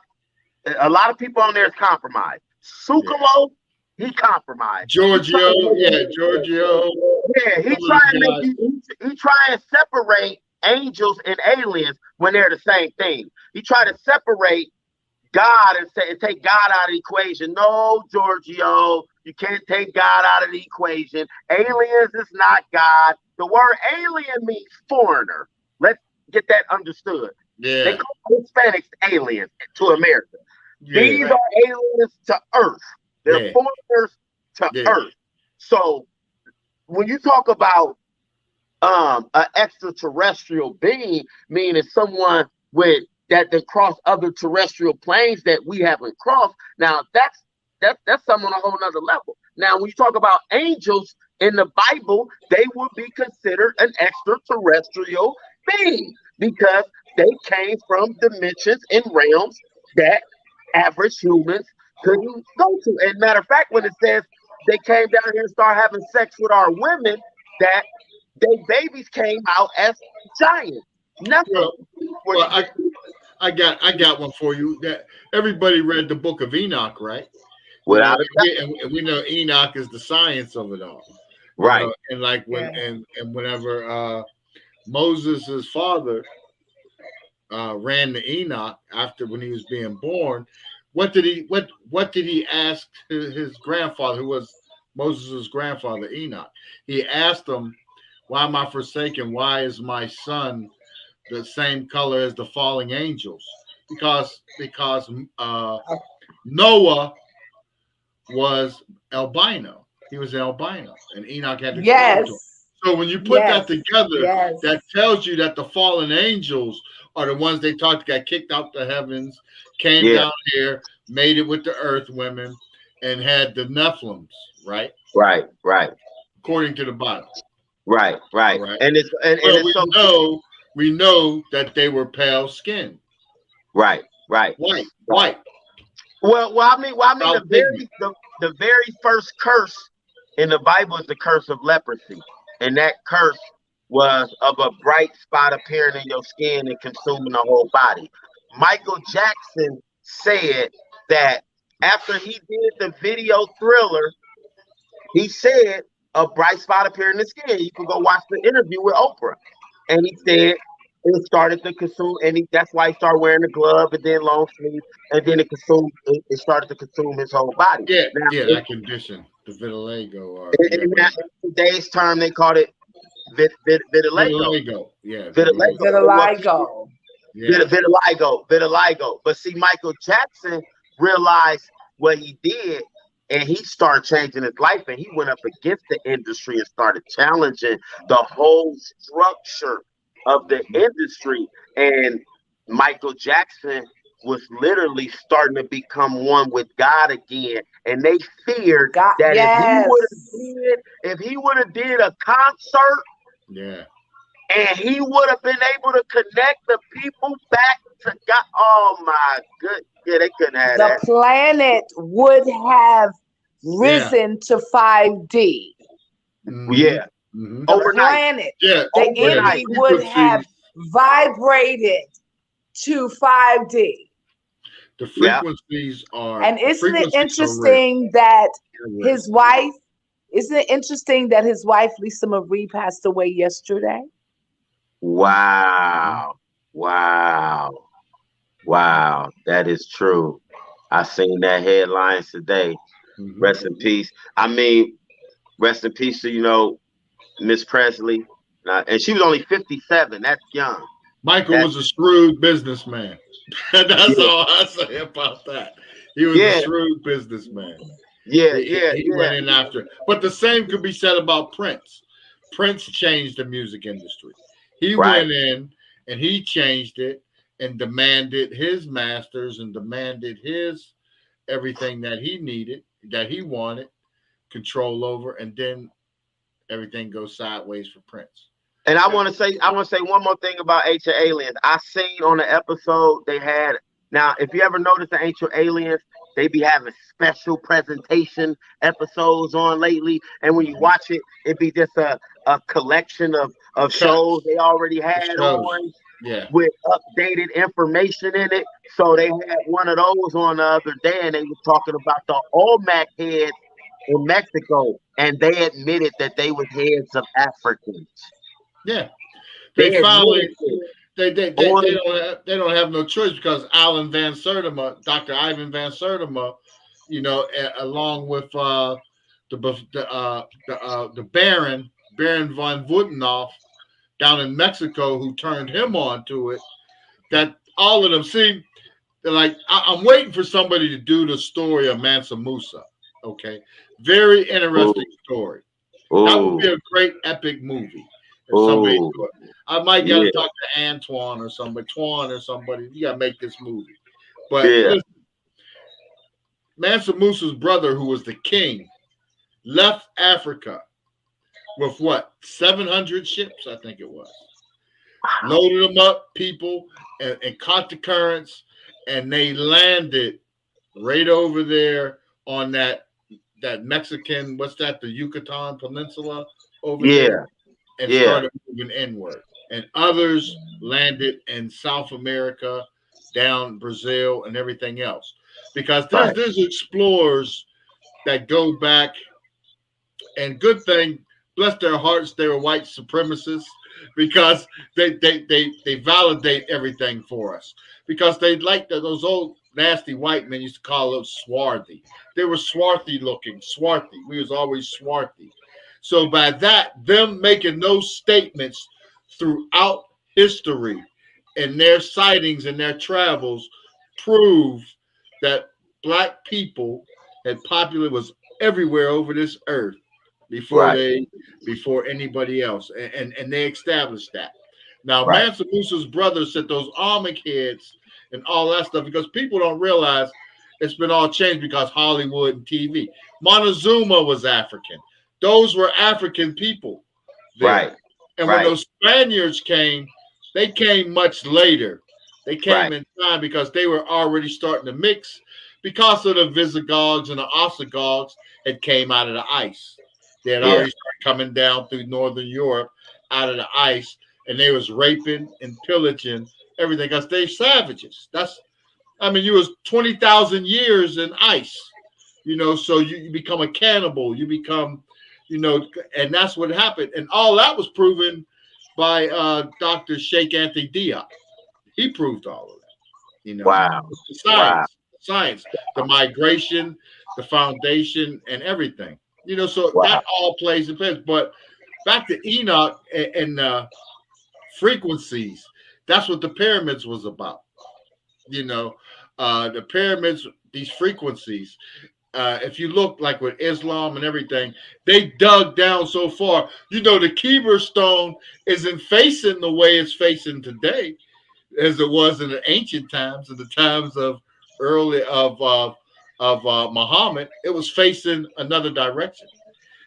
A lot of people on there is compromised. Sukalo, he compromised. Giorgio. Yeah, he try and separate angels and aliens when they're the same thing. He try to separate God and take God out of the equation. No, Giorgio, you can't take God out of the equation. Aliens is not God. The word alien means foreigner. Let's get that understood. Yeah. They call Hispanics aliens to America. Yeah. These are aliens to Earth. They're foreigners to Earth. So when you talk about an extraterrestrial being, meaning someone that crossed other terrestrial planes that we haven't crossed, now that's something on a whole nother level. Now, when you talk about angels in the Bible, they would be considered an extraterrestrial being because they came from dimensions and realms that average humans couldn't go to. And matter of fact, when it says they came down here and started having sex with our women, that their babies came out as giants. Nothing. Well, I got one for you. That everybody read the book of Enoch, right? Without and we know Enoch is the science of it all, right? And like whenever Moses' father ran to Enoch when he was being born, what did he ask his grandfather, who was Moses' grandfather, Enoch? He asked him, "Why am I forsaken? Why is my son the same color as the falling angels?" Because Noah was albino. He was albino, and Enoch had to explain to him. So when you put that together, that tells you that the fallen angels are the ones they got kicked out the heavens, came down here, made it with the earth women, and had the Nephilims, right? Right. According to the Bible. Right. And we know that they were pale skinned. Right. White. Well, I mean, the very first curse in the Bible is the curse of leprosy, and that curse was of a bright spot appearing in your skin and consuming the whole body. Michael Jackson said that after he did the video Thriller, he said a bright spot appeared in the skin. You can go watch the interview with Oprah, and he said it started to consume, and that's why he started wearing the glove and then long sleeve, and then it started to consume his whole body. That condition, the vitiligo. In today's term, they called it vitiligo. Vitiligo. But see, Michael Jackson realized what he did, and he started changing his life, and he went up against the industry and started challenging the whole structure of the industry. And Michael Jackson was literally starting to become one with God again, and they feared that if he would have did a concert, and he would have been able to connect the people back to God. Oh my goodness, they couldn't have that. The planet would have risen to 5D. Overnight. The energy would have vibrated to 5D. The frequencies are. And isn't it interesting that his wife? Isn't it interesting that his wife Lisa Marie passed away yesterday? Wow, that is true. I seen that headlines today. Rest in peace. I mean, rest in peace to Miss Presley, and she was only 57. That's young. Michael was a shrewd businessman. That's all I say about that. He was a shrewd businessman. Yeah, He went in after. But the same could be said about Prince. Prince changed the music industry. He went in and he changed it and demanded his masters and demanded his everything that he needed, that he wanted control over, and then everything goes sideways for Prince. And I want to say one more thing about Ancient Aliens. I seen on the episode they had. Now, if you ever notice the Ancient Aliens, they be having special presentation episodes on lately. And when you watch it, it be just a collection of shows they already had on with updated information in it. So they had one of those on the other day, and they were talking about the Olmec heads in Mexico, and they admitted that they were heads of Africans. Yeah, they finally they don't have no choice because Alan Van Sertima, Dr. Ivan Van Sertima, you know, along with the Baron von Wutenoff down in Mexico, who turned him on to it. That all of them see, they're like, I'm waiting for somebody to do the story of Mansa Musa. Okay, very interesting story. That would be a great epic movie. Somebody, I might gotta talk to Antoine or somebody, Twan or somebody. You gotta make this movie. But listen, Mansa Musa's brother, who was the king, left Africa with what, 700 ships, I think it was. Loaded them up, people, and caught the currents, and they landed right over there on that Mexican, what's that, the Yucatan Peninsula over there. And started moving inward. And others landed in South America, down Brazil, and everything else. Because there's explorers that go back, and good thing, bless their hearts, they were white supremacists, because they validate everything for us. Because they like those old nasty white men used to call them swarthy. They were swarthy looking, swarthy. We was always swarthy. So by that, them making those statements throughout history and their sightings and their travels prove that black people had was everywhere over this earth before anybody else. And they established that. Now, Mansa Musa's brother said those Olmec heads and all that stuff, because people don't realize it's been all changed because Hollywood and TV. Montezuma was African. Those were African people there. And when those Spaniards came, they came much later. They came in time because they were already starting to mix because of the Visigoths and the Ostrogoths had came out of the ice. They had already started coming down through Northern Europe out of the ice, and they was raping and pillaging everything because they savages. You was 20,000 years in ice, you know, so you become a cannibal. You become... You know, and that's what happened. And all that was proven by Dr. Sheikh Anthony Diop. He proved all of that. You know, the science, the migration, the foundation, and everything. You know, so that all plays in place. But back to Enoch and frequencies, that's what the pyramids was about. You know, the pyramids, these frequencies. If you look like with Islam and everything, they dug down so far. You know, the Kiber stone isn't facing the way it's facing today, as it was in the ancient times, in the times of Muhammad. It was facing another direction.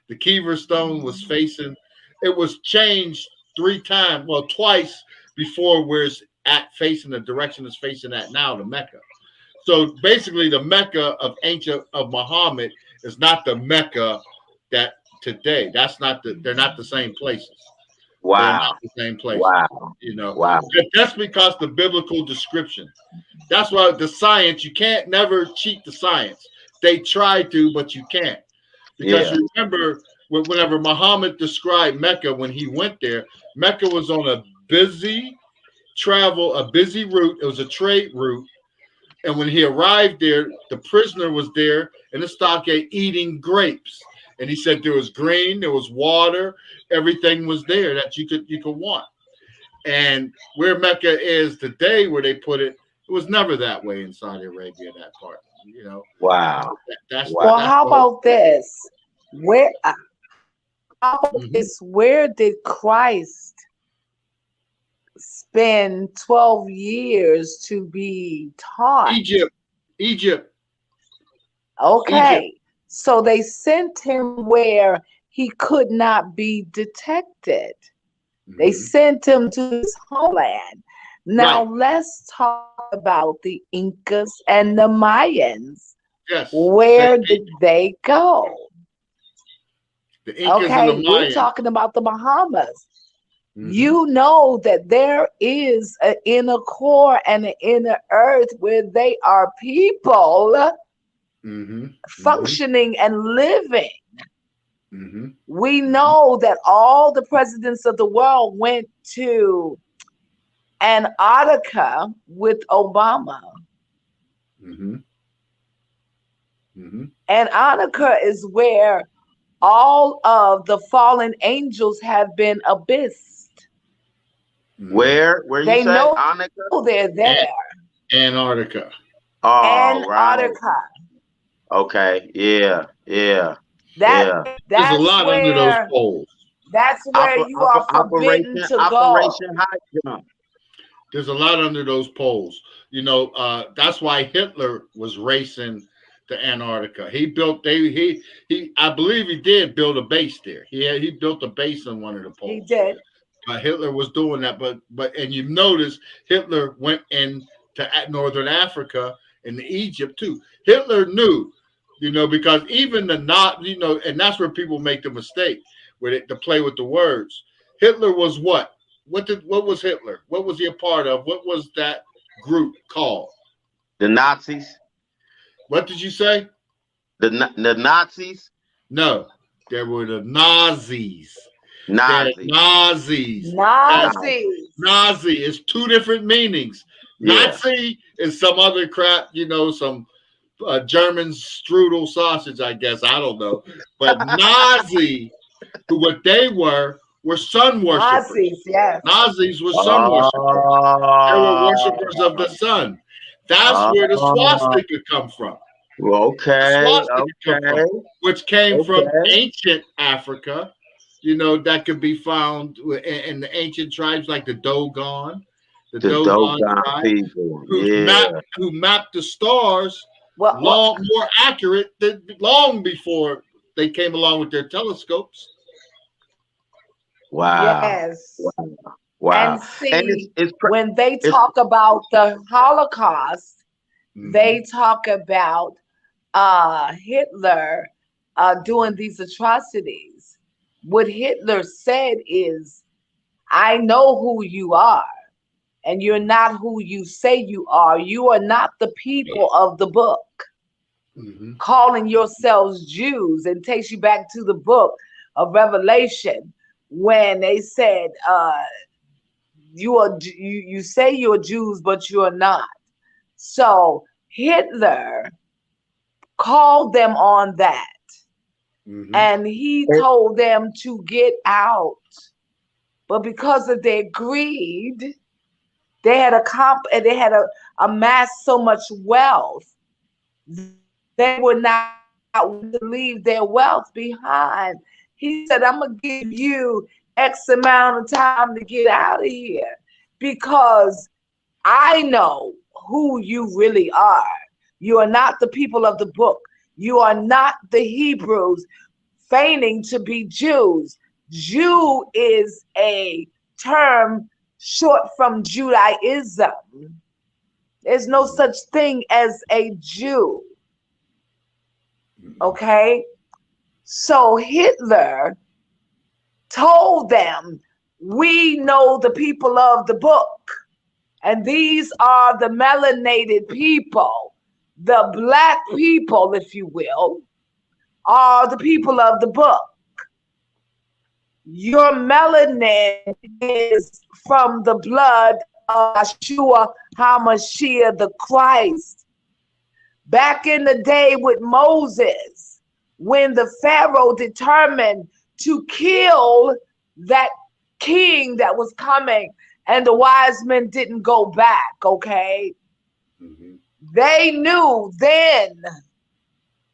The Kiber stone was facing. It was changed twice before where it's at facing the direction it's facing at now, the Mecca. So basically, the Mecca of Muhammad is not the Mecca that today. They're not the same places. They're not the same places. You know. That's because the biblical description. That's why the science, you can't never cheat the science. They try to, but you can't. Because remember, whenever Muhammad described Mecca when he went there, Mecca was on a busy route. It was a trade route. And when he arrived there, the prisoner was there in the stockade eating grapes. And he said there was green, there was water, everything was there that you could want. And where Mecca is today, where they put it It was never that way in Saudi Arabia. That part, you know. Wow. That's Well, Wow. how about this? Where how about Mhm. this? Where did Christ spend 12 years to be taught? Egypt. Okay. So they sent him where he could not be detected. They Mhm. sent him to his homeland. Now Right. let's talk about the Incas and the Mayans. Yes. Where did they go? The Incas and the Okay, we're Mayans. talking about the Bahamas. Mhm. You know that there is an inner core and an inner earth where they are people Mhm. functioning and living. Mhm. We know that all the presidents of the world went to Antarctica with Obama. Mhm. Mhm. Antarctica is where all of the fallen angels have been abyssed. Mhm. Where you They say? know Annika? they're there. Antarctica. Oh, right. Antarctica. Okay. Yeah. Yeah. That Yeah. There's a that's lot under those where poles. you are forbidden to go. Operation High Jump. There's a lot under those poles. You know, that's why Hitler was racing to Antarctica. He built he I believe he did build a base there. He built a base on one of the He poles. did. Hitler was doing that, but and you notice Hitler went into northern Africa and Egypt too. Hitler knew, you know, because even the not, you know, and that's where people make the mistake with it to play with the words. Hitler was what? What was Hitler? What was he a part of? What was that group called? The Nazis. What did you say? The Nazis. No, there were the Nazis. They're Nazis. Nazis. That's Wow. Nazis. Nazi is two different meanings. Yeah. Nazi is some other crap, you know, some German strudel sausage, I guess. I don't know. But Nazi, what they were sun worshippers. Nazis, yes. Nazis were sun worshippers. They were worshippers of the Oh. sun. That's where the Oh. swastika come from. The Okay. swastika come Okay. from, which came from Okay. ancient Africa. You know, that could be found in the ancient tribes like the Dogon The Dogon tribe, people. who Yeah. mapped the stars Well, more accurate than long before they came along with their telescopes. Wow. yes. Wow. Wow. And And see, it's when they it's talk about the Holocaust, Mhm. they talk about Hitler doing these atrocities. What Hitler said is, I know who you are, and you're not who you say you are. You are not the people of the book, Mhm. calling yourselves Jews, and takes you back to the book of Revelation when they said, you say you're Jews, but you're not. So Hitler called them on that, Mhm. and he told them to get out. But because of their greed, they had amassed so much wealth, they were not willing to leave their wealth behind. He said, I'm gonna give you X amount of time to get out of here because I know who you really are. You are not the people of the book. You are not the Hebrews feigning to be Jews. Jew is a term short from Judaism. There's no such thing as a Jew. Okay? So Hitler told them, we know the people of the book. And these are the melanated people, the black people, if you will, are the people of the book. Your melanin is from the blood of Yeshua HaMashiach, the Christ. Back in the day with Moses, when the Pharaoh determined to kill that king that was coming, and the wise men didn't go back, okay? Mhm. They knew then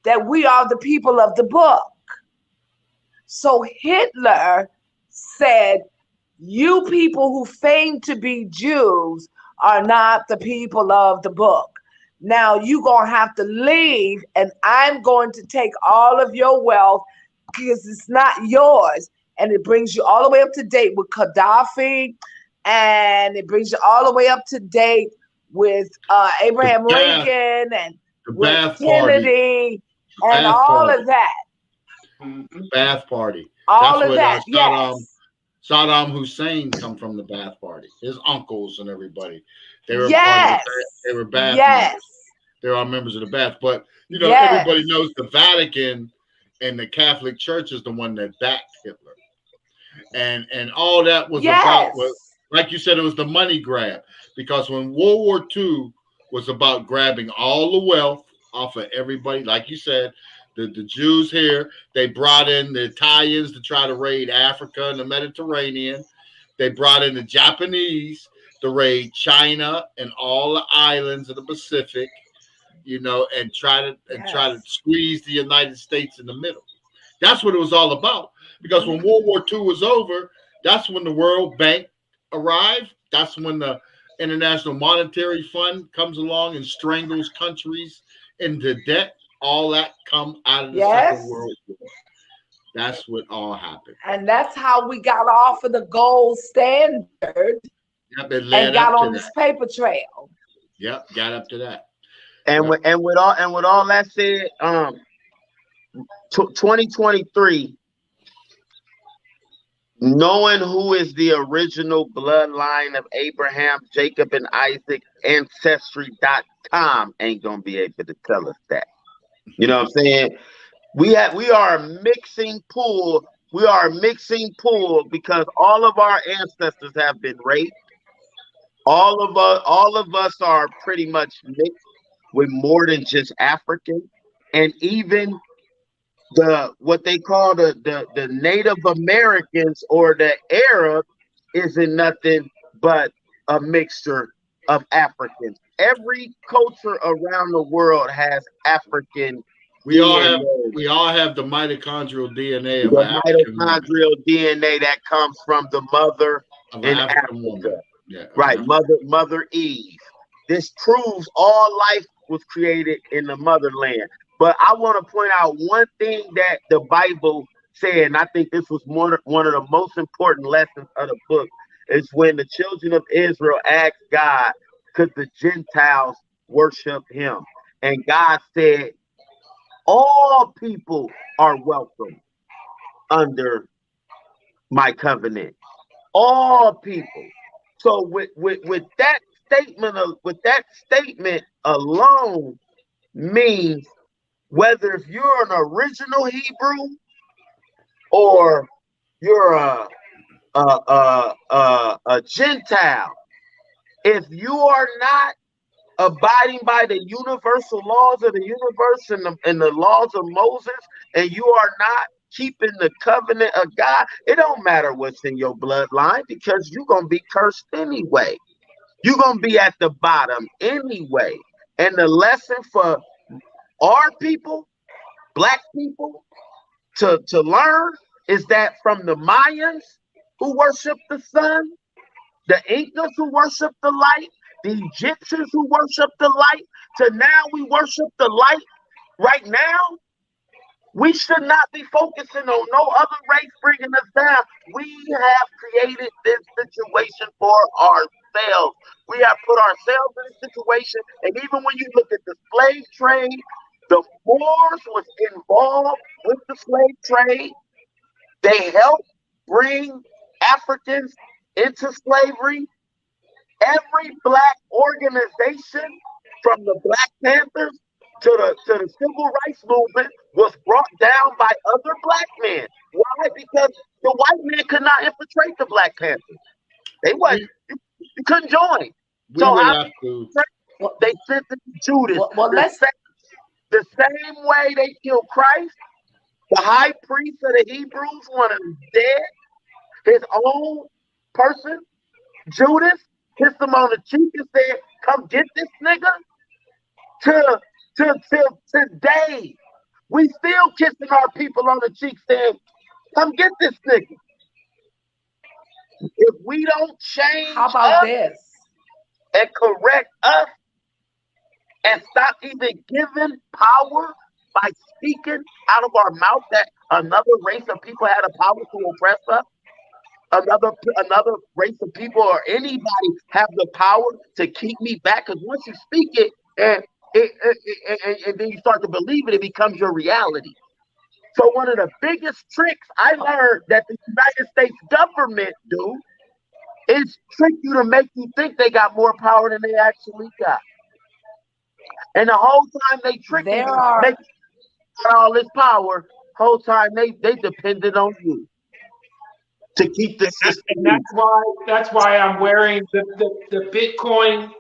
that we are the people of the book. So Hitler said, you people who feign to be Jews are not the people of the book. Now you're going to have to leave, and I'm going to take all of your wealth because it's not yours. And it brings you all the way up to date with Gaddafi, and it brings you all the way up to date with Abraham Lincoln and The with Bath Party. Kennedy The and Bath all Party. of that. Bath Party. All That's of what that, yes. Saddam Hussein come from, the Bath Party. His uncles and everybody. They were Yes. they were Bath Yes. members. They're all members of the Bath. But you know, Yes. everybody knows the Vatican and the Catholic Church is the one that backed Hitler. And all that was about was, like you said, it was the money grab. Because when World War II was about grabbing all the wealth off of everybody, like you said, the Jews here, they brought in the Italians to try to raid Africa and the Mediterranean. They brought in the Japanese to raid China and all the islands of the Pacific, you know, and try to squeeze the United States in the middle. That's what it was all about. Because when World War II was over, that's when the World Bank arrived. That's when the International Monetary Fund comes along and strangles countries into debt. All that come out of the Second World War. That's what all happened. And that's how we got off of the gold standard and got on this paper trail. Yep, got up to that. And with all that said, 2023, knowing who is the original bloodline of Abraham, Jacob, and Isaac, Ancestry.com ain't gonna be able to tell us that. You know what I'm saying? We are a mixing pool. We are a mixing pool because all of our ancestors have been raped. All of us are pretty much mixed with more than just African, and even what they call the Native Americans or the Arab isn't nothing but a mixture of Africans. Every culture around the world has African. We all have the mitochondrial DNA of the mitochondrial DNA that comes from the mother of in an African Africa. woman. Yeah, right, Mother Eve. This proves all life was created in the motherland. But I want to point out one thing that the Bible said, and I think this was one of the most important lessons of the book, is when the children of Israel asked God, could the Gentiles worship him? And God said, all people are welcome under my covenant. All people. So with that statement alone means whether if you're an original Hebrew or you're a Gentile, if you are not abiding by the universal laws of the universe and the laws of Moses, and you are not keeping the covenant of God, it don't matter what's in your bloodline because you're going to be cursed anyway. You're going to be at the bottom anyway. And the lesson for our people, black people, to learn is that from the Mayans who worship the sun, the Incas who worship the light, the Egyptians who worship the light, to now we worship the light. Right now, we should not be focusing on no other race bringing us down. We have created this situation for ourselves. We have put ourselves in a situation, and even when you look at the slave trade, the Moors was involved with the slave trade. They helped bring Africans into slavery. Every black organization, from the Black Panthers to the civil rights movement, was brought down by other black men. Why? Because the white man could not infiltrate the Black Panthers. They wasn't. You couldn't join. They sent it to Judas. The same way they killed Christ, the high priest of the Hebrews wanted him dead. His own person, Judas, kissed him on the cheek and said, come get this nigga. to today. We still kissing our people on the cheek saying, come get this nigga. If we don't change How about us this? and correct us and stop even giving power by speaking out of our mouth that another race of people had a power to oppress us, another race of people or anybody have the power to keep me back. Because once you speak it and then you start to believe it, it becomes your reality. So one of the biggest tricks I learned that the United States government do is trick you to make you think they got more power than they actually got. And the whole time they tricking There you, are they got all this power. Whole time they depended on you to keep the system. And that's why I'm wearing the Bitcoin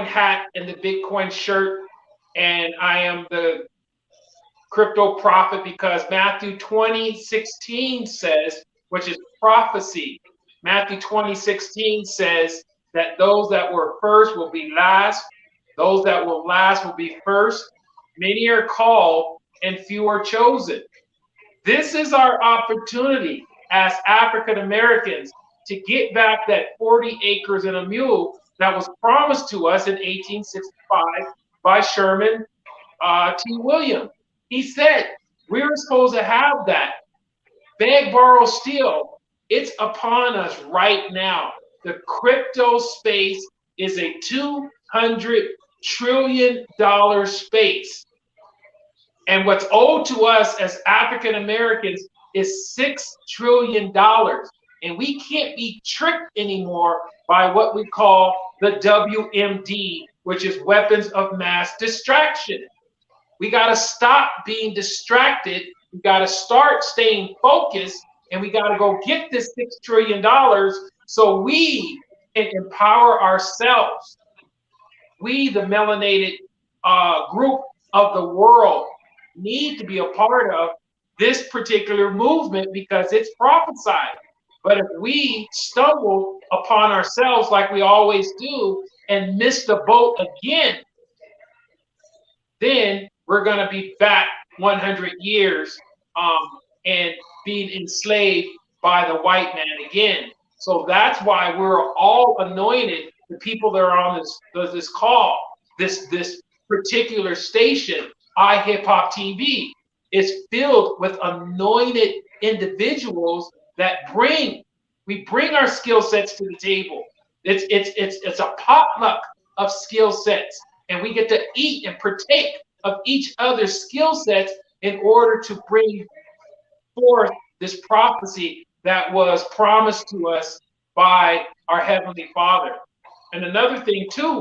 hat and the Bitcoin shirt, and I am the Crypto Prophet because Matthew 20:16 says, which is prophecy. Matthew 20:16 says that those that were first will be last, those that will last will be first. Many are called and few are chosen. This is our opportunity as African Americans to get back that 40 acres and a mule that was promised to us in 1865 by Sherman T. Williams. He said we were supposed to have that. Beg, borrow, steal. It's upon us right now. The crypto space is a $200 trillion space. And what's owed to us as African Americans is $6 trillion. And we can't be tricked anymore by what we call the WMD, which is weapons of mass distraction. We got to stop being distracted. We got to start staying focused, and we got to go get this $6 trillion so we can empower ourselves. We, the melanated group of the world, need to be a part of this particular movement because it's prophesied. But if we stumble upon ourselves like we always do and miss the boat again, then we're going to be back 100 years and being enslaved by the white man again. So that's why we're all anointed. The people that are on this call, this particular station, iHipHopTV, is filled with anointed individuals that we bring our skill sets to the table. It's a potluck of skill sets, and we get to eat and partake of each other's skill sets in order to bring forth this prophecy that was promised to us by our Heavenly Father. And another thing too,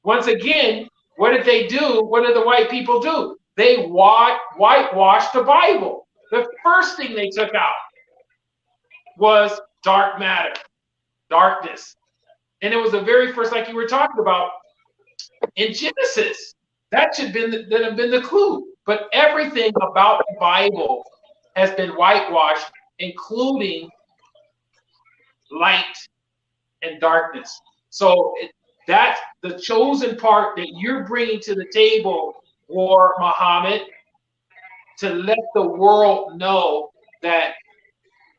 once again, what did they do? What did the white people do? They whitewashed the Bible. The first thing they took out was dark matter, darkness. And it was the very first, like you were talking about, in Genesis. That have been the clue. But everything about the Bible has been whitewashed, including light and darkness. So that's the chosen part that you're bringing to the table, War Muhammad, to let the world know that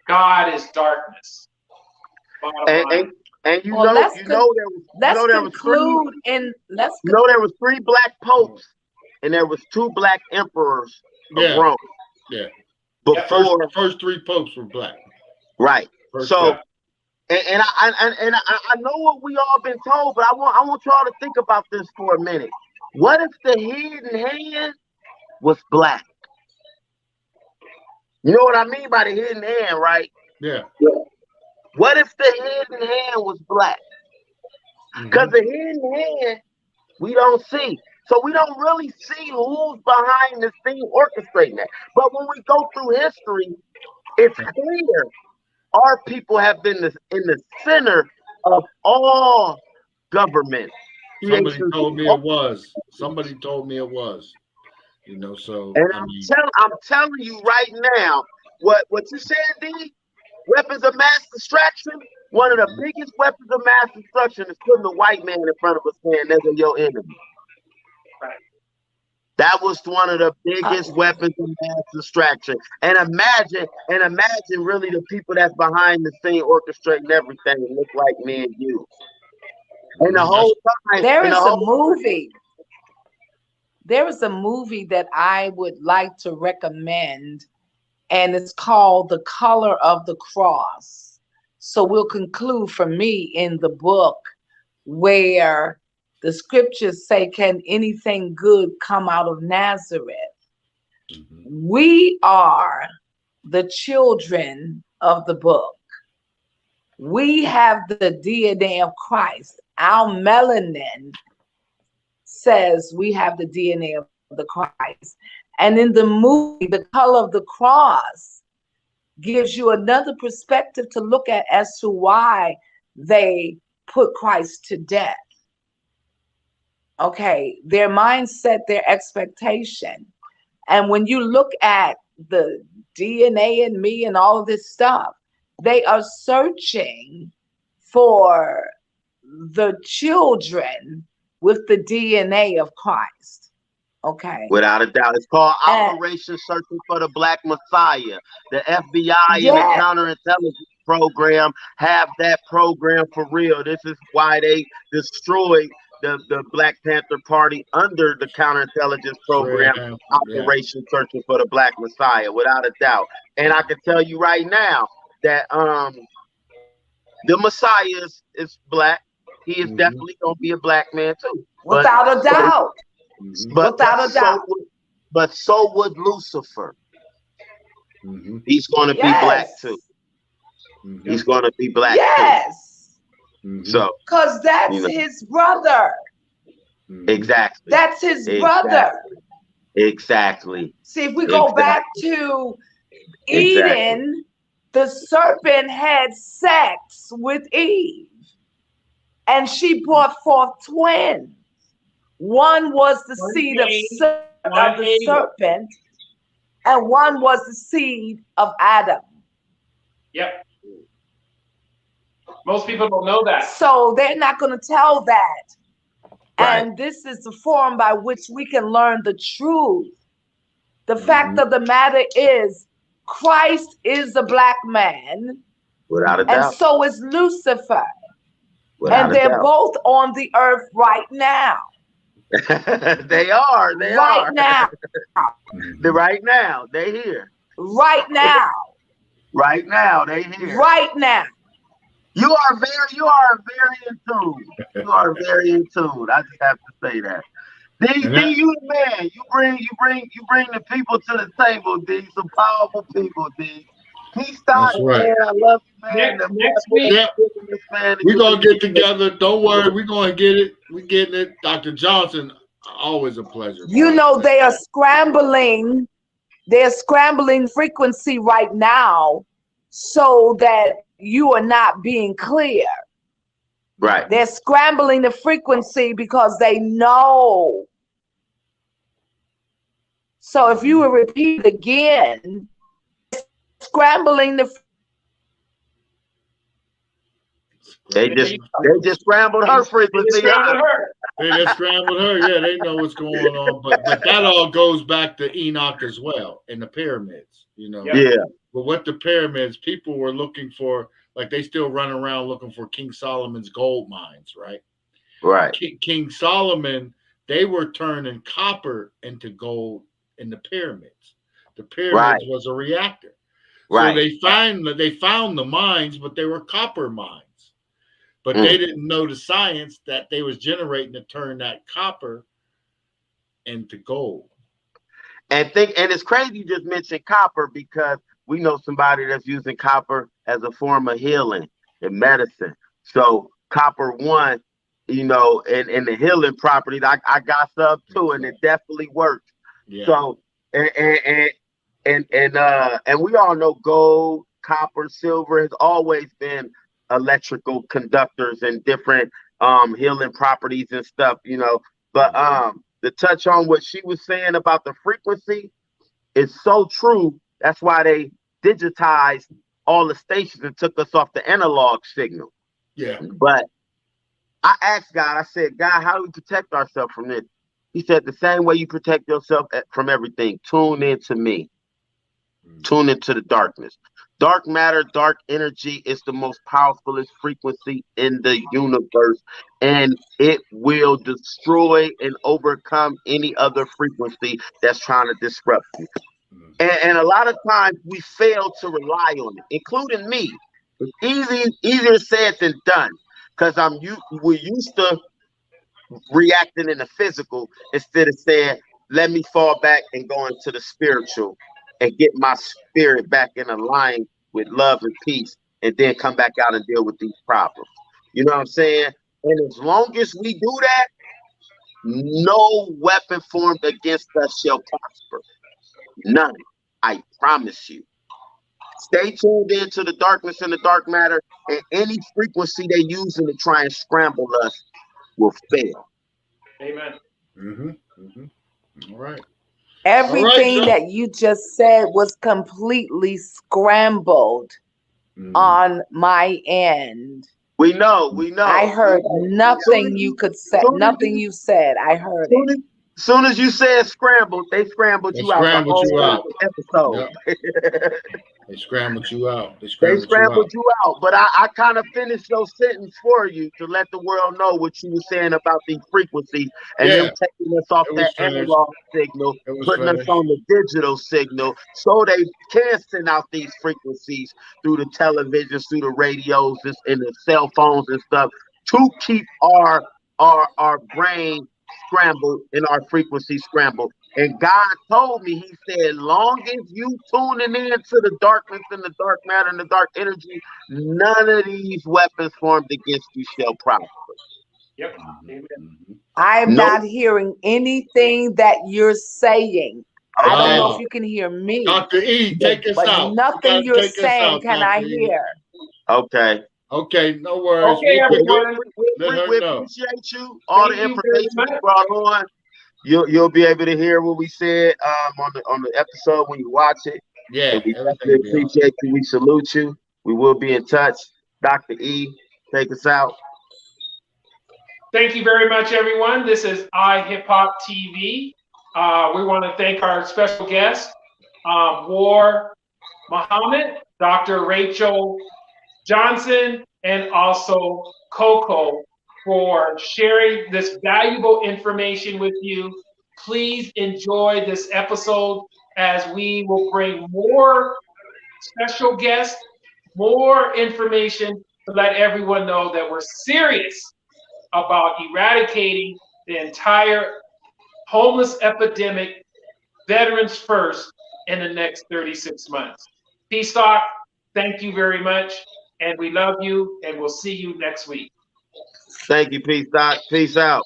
God is darkness. And you Well, know let's there was three black popes and there was 2 black emperors of Rome. Yeah. Before the first 3 popes were black. Right. First so black. and I know what we all been told, but I want y'all to think about this for a minute. What if the hidden hand was black? You know what I mean by the hidden hand, right? Yeah. What if the hidden hand was black? Because the hidden hand we don't see. So we don't really see who's behind this thing orchestrating that. But when we go through history, it's clear our people have been in the center of all government. Somebody told me it was. Somebody told me it was. You know, so and I'm telling you right now, what you said, D? Weapons of mass distraction. One of the biggest weapons of mass destruction is putting a white man in front of us saying they're your enemy. Right. That was one of the biggest weapons of mass distraction. And imagine really the people that's behind the scene orchestrating everything look like me and you. And the whole time, there is a movie. There is a movie that I would like to recommend, and it's called The Color of the Cross. So we'll conclude for me in the book where the scriptures say, can anything good come out of Nazareth? Mm-hmm. We are the children of the book. We have the DNA of Christ. Our melanin says we have the DNA of the Christ. And in the movie, The Color of the Cross gives you another perspective to look at as to why they put Christ to death. Okay, their mindset, their expectation. And when you look at the DNA in me and all of this stuff, they are searching for the children with the DNA of Christ. Okay. Without a doubt. It's called Operation Searching for the Black Messiah. The FBI and the counterintelligence program have that program for real. This is why they destroyed the Black Panther Party under the counterintelligence program, Operation Searching for the Black Messiah, without a doubt. And I can tell you right now that the Messiah is black. He is definitely gonna be a black man too. Without a doubt. Without a doubt. But so would Lucifer. He's gonna be black too. He's gonna be black too. So because that's his brother. Exactly. That's his brother. Exactly. See, if we go back to Eden, the serpent had sex with Eve, and she brought forth twins. One was the seed of the serpent, and one was the seed of Adam. Yep. Most people don't know that. So they're not going to tell that. Right. And this is the form by which we can learn the truth. The fact of the matter is, Christ is the black man. Without a doubt. And so is Lucifer. And they're both on the earth right now. They are. They right are. Now. Right now. They here. Right now. Right now. They here. Right now. You are very in tune. You are very in tune. I just have to say that. D, you the man. You bring the people to the table, D. Some powerful people, D. Peace out, man. I love you, man. Next week, we're gonna get together. Don't worry, we're gonna get it. We're getting it. Dr. Johnson, always a pleasure. You know, they are scrambling. They're scrambling frequency right now so that you are not being clear. Right. They're scrambling the frequency because they know. So if you will repeat again, scrambling the. They just scrambled her frequency. They just scrambled her. Yeah, they know what's going on. But that all goes back to Enoch as well in the pyramids. You know. Yeah. But what the pyramids, people were looking for, like they still run around looking for King Solomon's gold mines, right? Right. King Solomon, they were turning copper into gold in the pyramids. The pyramids was a reactor. Right. So they found the mines, but they were copper mines. But they didn't know the science that they was generating to turn that copper into gold. And it's crazy you just mentioned copper because we know somebody that's using copper as a form of healing and medicine. So copper one, you know, and the healing properties, I got some too, and it definitely works. Yeah. So and we all know gold, copper, silver has always been electrical conductors and different healing properties and stuff, you know. But to touch on what she was saying about the frequency is so true. That's why they digitized all the stations and took us off the analog signal. Yeah. But I asked God, I said, God, how do we protect ourselves from this? He said, the same way you protect yourself from everything, tune into me. Tune into the darkness. Dark matter, dark energy is the most powerful frequency in the universe, and it will destroy and overcome any other frequency that's trying to disrupt you. And a lot of times we fail to rely on it, including me. It's easier said than done, because we're used to reacting in the physical instead of saying, let me fall back and go into the spiritual and get my spirit back in line with love and peace, and then come back out and deal with these problems. You know what I'm saying? And as long as we do that, no weapon formed against us shall prosper. None. I promise you. Stay tuned into the darkness and the dark matter, and any frequency they're using to try and scramble us will fail. Amen. All right. Everything that you just said was completely scrambled on my end. We know. I heard nothing you could say, nothing you said. I heard it. Soon as you said scrambled, they scrambled you out the whole episode. Yep. They scrambled you out. They scrambled you out. But I kind of finished your sentence for you to let the world know what you were saying about these frequencies and them taking us off that analog signal, putting us on the digital signal, so they can send out these frequencies through the televisions, through the radios, and the cell phones and stuff to keep our brain scrambled and our frequency scrambled. And God told me, he said, long as you tuning in to the darkness and the dark matter and the dark energy, none of these weapons formed against you shall prosper. Yep. I'm not hearing anything that you're saying. Okay. I don't know if you can hear me. Dr. E, take us out. Nothing you're saying can I hear. Okay. Okay, no worries. Okay, everyone. We appreciate you. All the information you brought on. You'll be able to hear what we said on the episode when you watch it. Yeah, and we definitely appreciate you. We salute you. We will be in touch. Dr. E, take us out. Thank you very much, everyone. This is iHipHopTV. We want to thank our special guest, War Muhammad, Dr. Rachel Johnson, and also Coco, for sharing this valuable information with you. Please enjoy this episode, as we will bring more special guests, more information to let everyone know that we're serious about eradicating the entire homeless epidemic, veterans first, in the next 36 months. Peace Talk, thank you very much, and we love you, and we'll see you next week. Thank you, Peace Doc. Peace out.